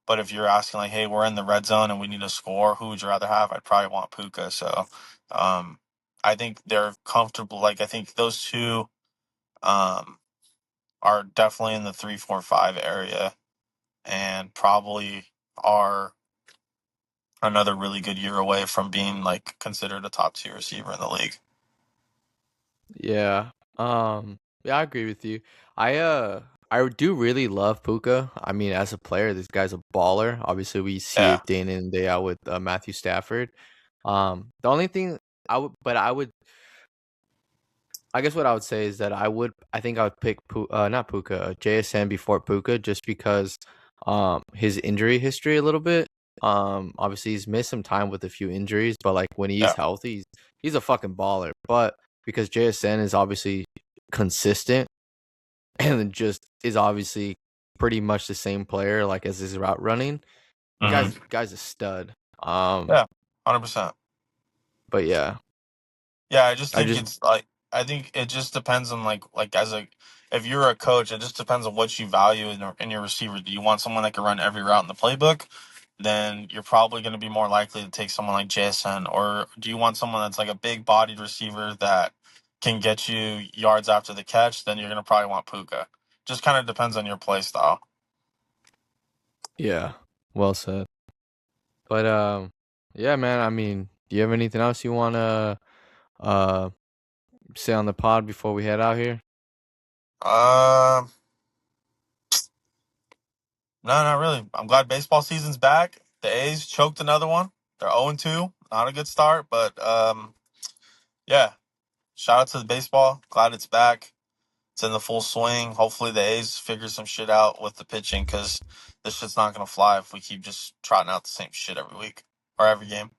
S3: But if you're asking like, hey, we're in the red zone and we need a score, who would you rather have? I'd probably want Puka. So, um, I think they're comfortable. Like, I think those two, um, are definitely in the 3, 4, 5 area, and probably are another really good year away from being like considered a top two receiver in the league.
S2: Yeah. Yeah, I agree with you. I do really love Puka. I mean, as a player, this guy's a baller. Obviously, we see
S3: Yeah.
S2: it day in and day out with Matthew Stafford. The only thing I would I guess what I would say is that I think I would pick not Puka, JSN before Puka just because his injury history a little bit. Obviously he's missed some time with a few injuries, but like when he's
S3: Yeah.
S2: healthy, he's a fucking baller. But because JSN is obviously consistent and just is obviously pretty much the same player like as his route running,
S3: Hmm.
S2: guy's a stud.
S3: Yeah. 100%.
S2: But yeah,
S3: Yeah, I just
S2: I
S3: think
S2: just
S3: it's like I think it just depends on like as a if you're a coach, it just depends on what you value in your receiver. Do you want someone that can run every route in the playbook? Then you're probably going to be more likely to take someone like Jason. Or do you want someone that's like a big bodied receiver that can get you yards after the catch? Then you're going to probably want Puka. Just kind of depends on your play style.
S2: yeah, well said. But yeah, man. I mean, do you have anything else you wanna uh say on the pod before we head out here?
S3: Um, no, not really. I'm glad baseball season's back. The A's choked another one. They're 0-2. Not a good start, but yeah. Shout out to the baseball. Glad it's back. It's in the full swing. Hopefully the A's figure some shit out with the pitching because this shit's not gonna fly if we keep just trotting out the same shit every week or every game.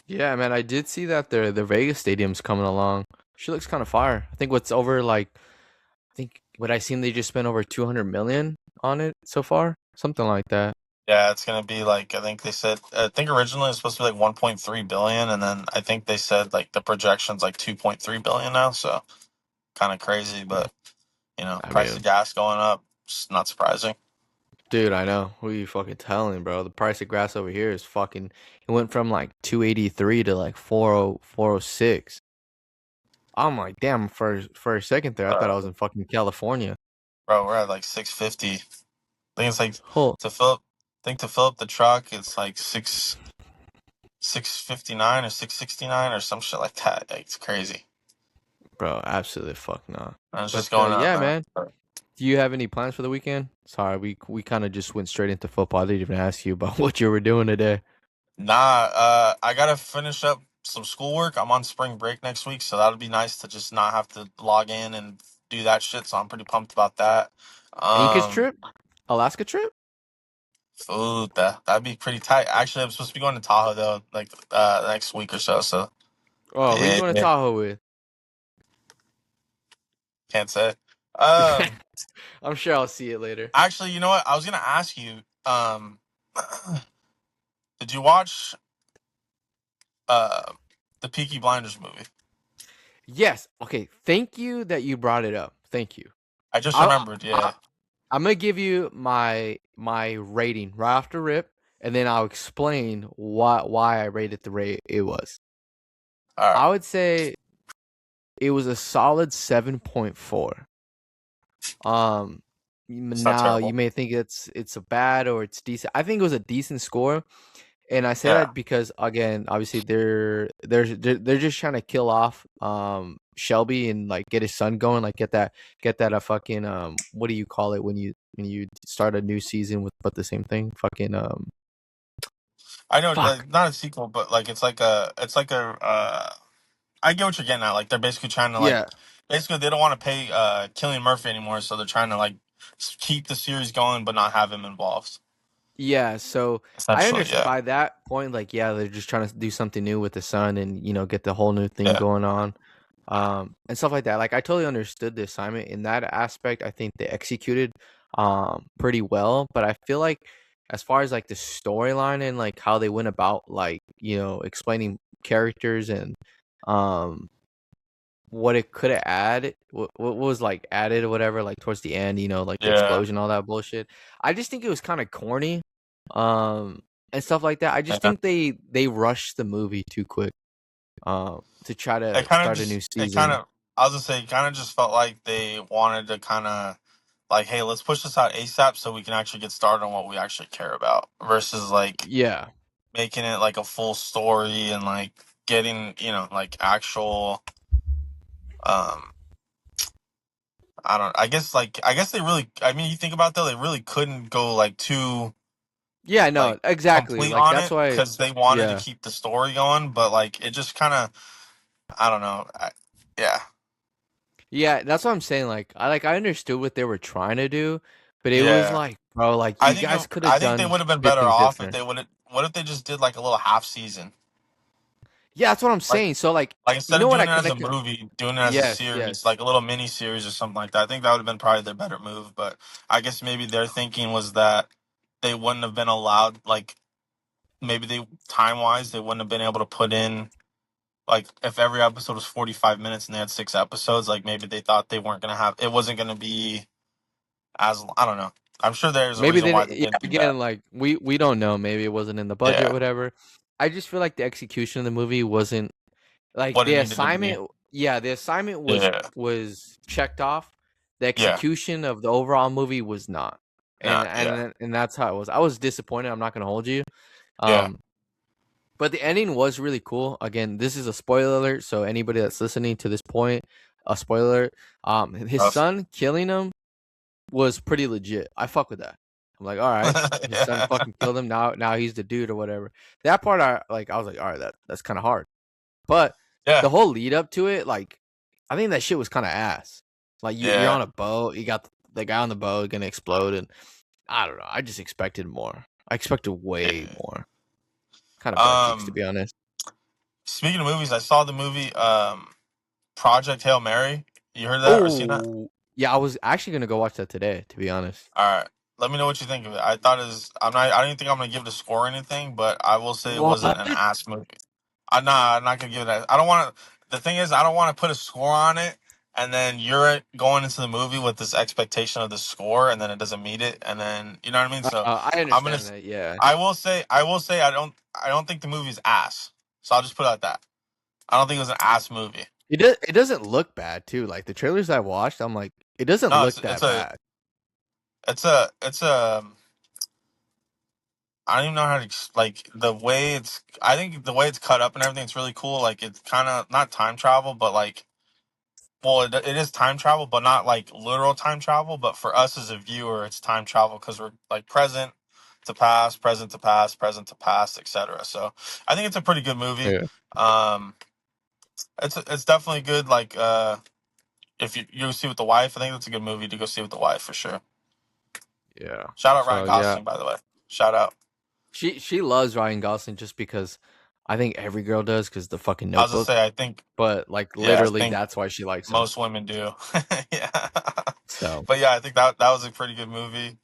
S2: Yeah, man. I did see that the Vegas stadium's coming along. She looks kind of fire. I think what's over like I think what I seen they just spent over 200 million on it so far, something like that.
S3: Yeah, it's gonna be like I think originally it was supposed to be like 1.3 billion, and then I think they said like the projection's like 2.3 billion now. So kind of crazy, but
S2: I
S3: price of
S2: mean,
S3: gas going up. It's not surprising.
S2: dude, I know. Who are you fucking telling, bro? The price of grass over here is fucking. It went from like 283 to like 406. I'm like, damn. For a second there, I thought I was
S3: Uh,
S2: in fucking California.
S3: Bro, we're at like 650. I think it's like
S2: Oh,
S3: to fill up. I think to fill up the truck, it's like 659 or 669 or some shit like that. Like, it's crazy.
S2: bro, absolutely fuck no.
S3: And it's
S2: But
S3: just going up,
S2: yeah,
S3: man.
S2: man. Do you have any plans for the weekend? Sorry, we kind of just went straight into football. I didn't even ask you about what you were doing today.
S3: Nah, I gotta finish up some schoolwork. I'm on spring break next week, so that'll be nice to just not have to log in and do that shit. So I'm pretty pumped about that.
S2: Anchorage
S3: Um,
S2: trip? Alaska trip?
S3: Food that'd be pretty tight. Actually, I'm supposed to be going to Tahoe though, like next week or so. So
S2: Oh, who you
S3: yeah,
S2: going to Tahoe with?
S3: can't say. Um,
S2: I'm sure I'll see it later.
S3: actually, you know what? I was gonna ask you. Did you watch uh the Peaky Blinders movie?
S2: Yes. Okay. Thank you that you brought it up. Thank you.
S3: I just
S2: I,
S3: remembered.
S2: I
S3: Yeah.
S2: I'm gonna give you my rating right off the rip, and then I'll explain why I rated the rate it was.
S3: All right.
S2: I would say it was a solid 7.4.
S3: It's not
S2: Now you
S3: terrible.
S2: may think it's a bad or it's decent. I think it was a decent score, and I say
S3: Yeah.
S2: that because again, obviously they're just trying to kill off Shelby and like get his son going, like get that a fucking what do you call it when you start a new season with but the same thing, fucking
S3: I know,
S2: fuck.
S3: not a sequel, but like it's like a. I get what you're getting at. Like they're basically trying to like,
S2: Yeah.
S3: basically they don't want to pay Killian Murphy anymore, so they're trying to like keep the series going but not have him involved.
S2: Yeah, so I
S3: Essentially,
S2: understand
S3: yeah,
S2: by that point, like, yeah, they're just trying to do something new with the sun and get the whole new thing
S3: yeah,
S2: going on, and stuff like that. Like, I totally understood the assignment in that aspect. I think they executed pretty well, but I feel like as far as like the storyline and like how they went about like explaining characters and um what it could have added, what was like added or whatever, like towards the end, like the
S3: yeah,
S2: explosion, all that bullshit. I just think it was kind of corny, and stuff like that. I just
S3: yeah.
S2: think they rushed the movie too quick, to try to
S3: It kind of
S2: start a new
S3: just, it kind
S2: season.
S3: of, I was gonna say, it kind of just felt like they wanted to kind of like, hey, let's push this out ASAP so we can actually get started on what we actually care about, versus like
S2: Yeah,
S3: making it like a full story and like getting, like actual, um, I don't, I guess they really, I mean, you think about it, though, they really couldn't go like too
S2: yeah,
S3: like
S2: no, exactly.
S3: complete
S2: Like
S3: on
S2: that's
S3: it
S2: why,
S3: because they wanted to
S2: yeah,
S3: keep the story going, but like it just kind of, I don't know. Yeah,
S2: yeah, that's what I'm saying. Like I understood what they were trying to do, but it was
S3: yeah.
S2: like, bro, like you guys could have
S3: I think they
S2: done
S3: would have been
S2: did
S3: better
S2: things
S3: off if
S2: different.
S3: they would have. What if they just did like a little half season,
S2: Yeah, that's what I'm
S3: like
S2: saying. So like, you
S3: instead of
S2: know what
S3: doing
S2: I
S3: it as
S2: kind
S3: a
S2: of
S3: movie, doing it as a
S2: yes,
S3: series,
S2: yes.
S3: like a little mini series or something like that. I think that would have been probably their better move. But I guess maybe their thinking was that they wouldn't have been allowed, like maybe they time wise they wouldn't have been able to put in like if every episode was 45 minutes and they had 6 episodes, like maybe they thought they weren't gonna have it wasn't gonna be as I don't know. I'm sure there's a
S2: Maybe
S3: reason
S2: they
S3: why
S2: didn't.
S3: they
S2: Yeah,
S3: didn't do that.
S2: again, like we don't know. Maybe it wasn't in the budget,
S3: Yeah,
S2: whatever. I just feel like the execution of the movie wasn't like
S3: what it
S2: the
S3: needed to be.
S2: assignment. Yeah, the assignment
S3: Yeah,
S2: was checked off. The
S3: yeah,
S2: execution of the overall movie was not, and
S3: nah, yeah,
S2: and and that's how it was. I was disappointed. I'm not gonna hold you.
S3: yeah.
S2: Um, but the ending was really cool. Again, this is a spoiler alert, so anybody that's listening to this point, a spoiler alert. His
S3: Rough.
S2: son killing him was pretty legit. I fuck with that. I'm like, all right, his son
S3: Yeah,
S2: fucking killed him. Now he's the dude or whatever. That part, I was like, all right, that's kind of hard. But
S3: yeah,
S2: the whole lead up to it, like, I think that shit was kind of ass. Like you're
S3: yeah,
S2: on a boat, you got the guy on the boat gonna explode, and I don't know. I just expected more. I expected way
S3: yeah.
S2: more. Kind of butt cheeks to
S3: Um,
S2: be honest.
S3: Speaking of movies, I saw the movie Project Hail Mary. You heard that or seen that?
S2: Oh, yeah, I was actually gonna go watch that today. To be honest.
S3: All right. Let me know what you think of it. I thought it was. I'm not. I don't even think I'm gonna give it a score or anything, but I will say it wasn't
S2: What?
S3: an ass movie. I'm not gonna give it. I don't want to. The thing is, I don't want to put a score on it, and then you're going into the movie with this expectation of the score, and then it doesn't meet it, and then you know what I mean. So
S2: I
S3: I'm gonna.
S2: understand that. Yeah.
S3: I will say. I will say. I don't think the movie's ass. So I'll just put it like that. I don't think it was an ass movie.
S2: It doesn't look bad too. Like the trailers I watched, I'm like, it doesn't
S3: No,
S2: look that bad.
S3: it's a. I don't even know how to like the way it's. I think the way it's cut up and everything, it's really cool. Like it's kind of not time travel, but like, well, it is time travel, but not like literal time travel. But for us as a viewer, it's time travel because we're like present to past, present to past, present to past, etc. So I think it's a pretty good movie.
S2: Yeah.
S3: Um, it's definitely good. Like, if you see with the wife, I think that's a good movie to go see with the wife for sure.
S2: Yeah.
S3: Shout out Ryan
S2: So yeah,
S3: Gosling, by the way. Shout out.
S2: she loves Ryan Gosling just because I think every girl does because the fucking
S3: I was gonna
S2: Notebook.
S3: say,
S2: But like
S3: I
S2: literally,
S3: think
S2: that's why she likes him.
S3: most women do. Yeah.
S2: So
S3: But yeah, I think that was a pretty good movie.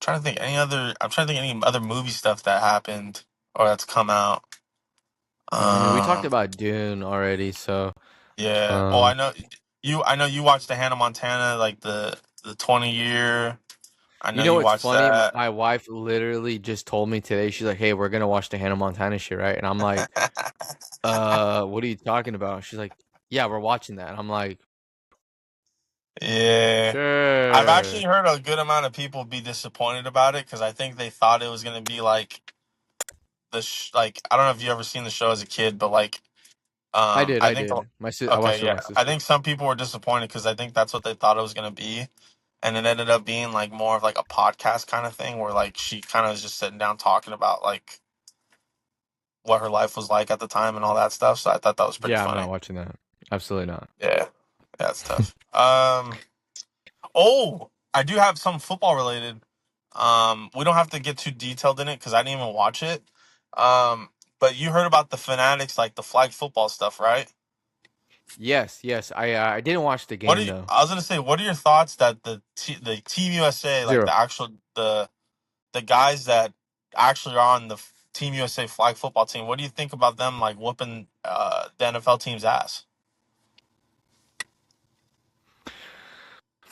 S3: Trying to think any other. I'm trying to think any other movie stuff that happened or that's come out.
S2: I mean, we talked
S3: Um,
S2: about Dune already, so
S3: yeah. Oh,
S2: um,
S3: I know you. I know you watched the Hannah Montana, like the 20 year. I
S2: you
S3: know
S2: know
S3: you
S2: what's
S3: watched
S2: funny?
S3: that.
S2: My wife literally just told me today. She's like, "Hey, we're gonna watch the Hannah Montana shit, right?" And I'm like, what are you talking about?" She's like, "Yeah, we're watching that." And I'm like,
S3: Yeah. I've actually
S2: "Sure."
S3: heard a good amount of people be disappointed about it because I think they thought it was gonna be like like I don't know if you ever seen the show as a kid, but like
S2: I did,
S3: I
S2: I
S3: think
S2: did. I watched
S3: okay,
S2: it with
S3: yeah,
S2: my
S3: I
S2: sister.
S3: think some people were disappointed because I think that's what they thought it was gonna be, and it ended up being like more of like a podcast kind of thing where like she kind of was just sitting down talking about like what her life was like at the time and all that stuff. So I thought that was pretty
S2: Yeah, I'm
S3: funny.
S2: not watching that. Absolutely not.
S3: Yeah, that's tough. Oh, I do have some football related. We don't have to get too detailed in it because I didn't even watch it. Um, but you heard about the Fanatics, like the flag football stuff, right?
S2: Yes, yes. I didn't watch the
S3: What are
S2: game though.
S3: I was gonna say, what are your thoughts that the Team USA, like
S2: Zero.
S3: the actual the guys that actually are on the Team USA flag football team? What do you think about them like whooping the NFL team's ass?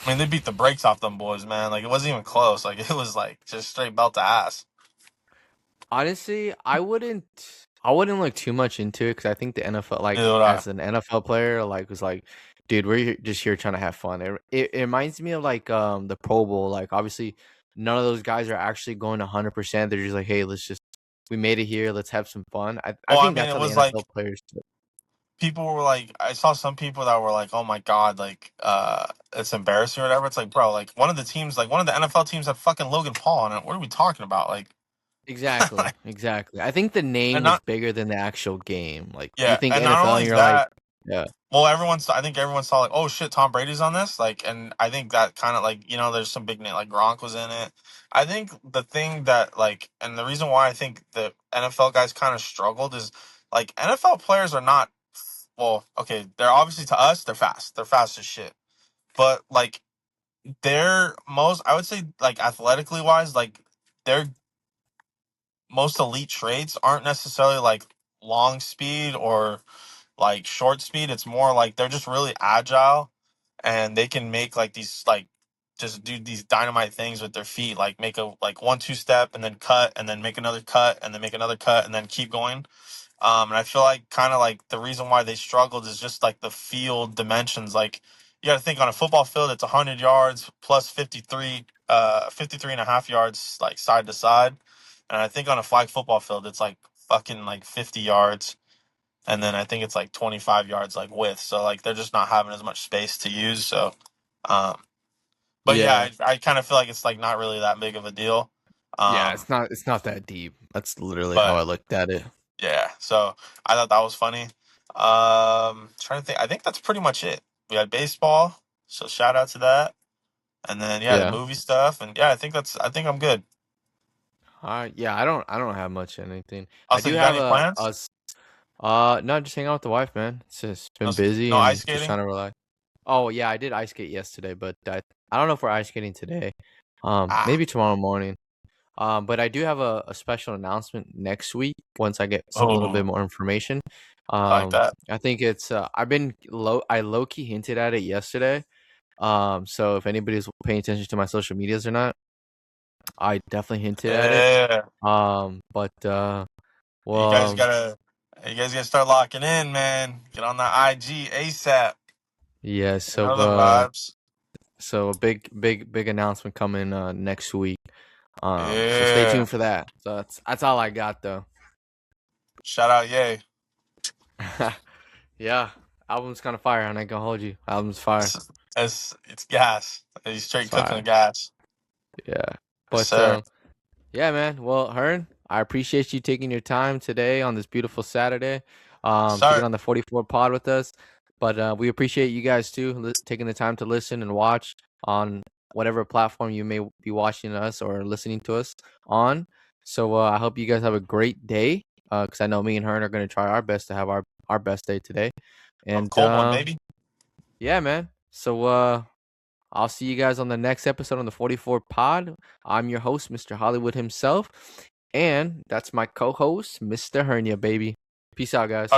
S3: I mean, they beat the brakes off them boys, man. Like it wasn't even close. Like it was like just straight belt to ass.
S2: Honestly, I wouldn't look too much into it because I think the NFL,
S3: Neither
S2: like
S3: would I.
S2: as an NFL player, like was like, dude, just here trying to have fun. It reminds me of like the Pro Bowl. Like obviously, none of those guys are actually going 100%. They're just like, hey, we made it here. Let's have some fun. I
S3: Well, I
S2: think
S3: mean,
S2: that's
S3: it
S2: how the
S3: was
S2: NFL
S3: like
S2: players.
S3: people were like, I saw some people that were like, "Oh my god, like, it's embarrassing or whatever." It's like, bro, like one of the teams, like one of the NFL teams had fucking Logan Paul on it. What are we talking about? Like,
S2: Exactly, exactly. I think the
S3: and
S2: name is
S3: not
S2: bigger than the actual game. Like you
S3: yeah,
S2: think
S3: and not
S2: NFL, and
S3: only
S2: you're like,
S3: that.
S2: yeah,
S3: Well, I think everyone saw like, oh shit, Tom Brady's on this. Like, and I think that kind of like, there's some big name like Gronk was in it. I think the thing that like, and the reason why I think the NFL guys kind of struggled is like NFL players are not, well, okay, they're obviously to us, they're fast. They're fast as shit. But like, they're most, I would say, like athletically wise, like their most elite traits aren't necessarily like long speed or like short speed. It's more like they're just really agile and they can make like these like just do these dynamite things with their feet, like make a like 1-2 step and then cut and then make another cut and then make another cut and then keep going. And I feel like kind of like the reason why they struggled is just like the field dimensions. Like you got to think on a football field, it's 100 yards plus 53 and a half yards like side to side. And I think on a flag football field, it's like fucking like 50 yards and then I think it's like 25 yards like width. So like they're just not having as much space to use. So, um, but yeah,
S2: yeah,
S3: I kind of feel like it's like not really that big of a deal.
S2: yeah.
S3: Um,
S2: It's not that deep. That's literally how
S3: but
S2: I looked at it.
S3: yeah, so I thought that was funny. Trying to think, I think that's pretty much it. We had baseball, so shout out to that, and then yeah, the
S2: Yeah.
S3: movie stuff, and yeah, I think I'm good.
S2: Yeah, I don't have much anything. I
S3: Also,
S2: do
S3: you got
S2: have
S3: any plans?
S2: no, just hang out with the wife, man. It's just
S3: No,
S2: been busy
S3: no ice
S2: and just
S3: skating.
S2: trying to relax. Oh yeah, I did ice skate yesterday, but I don't know if we're ice skating today.
S3: Ah,
S2: Maybe tomorrow morning. But I do have a special announcement next week once I get a little bit
S3: oh,
S2: more information.
S3: I like that.
S2: I think it's I low key hinted at it yesterday. So if anybody's paying attention to my social medias or not, I definitely hinted at it.
S3: Yeah,
S2: But
S3: you
S2: well,
S3: guys gotta, you guys gotta start locking in, man. Get on that IG ASAP.
S2: yeah.
S3: You know the vibes.
S2: So a big announcement coming next week. So stay
S3: Yeah,
S2: tuned for that. So that's all I got though.
S3: shout out, yay.
S2: Yeah, album's kind of fire, and I can hold you. Album's fire.
S3: It's gas. He's
S2: It's
S3: straight cooking the
S2: fire.
S3: gas.
S2: Yeah.
S3: Yes,
S2: But
S3: sir.
S2: yeah, man. Well, Hearn, I appreciate you taking your time today on this beautiful Saturday, to get
S3: Sir.
S2: on the 44 pod with us. But we appreciate you guys too taking the time to listen and watch on whatever platform you may be watching us or listening to us on. So I hope you guys have a great day. Because I know me and Hearn are going to try our best to have our best day today.
S3: A
S2: And
S3: cold one, baby.
S2: yeah, man. So I'll see you guys on the next episode on the 44 Pod. I'm your host, Mr. Hollywood himself, and that's my co-host, Mr. Hernia, baby. Peace out, guys.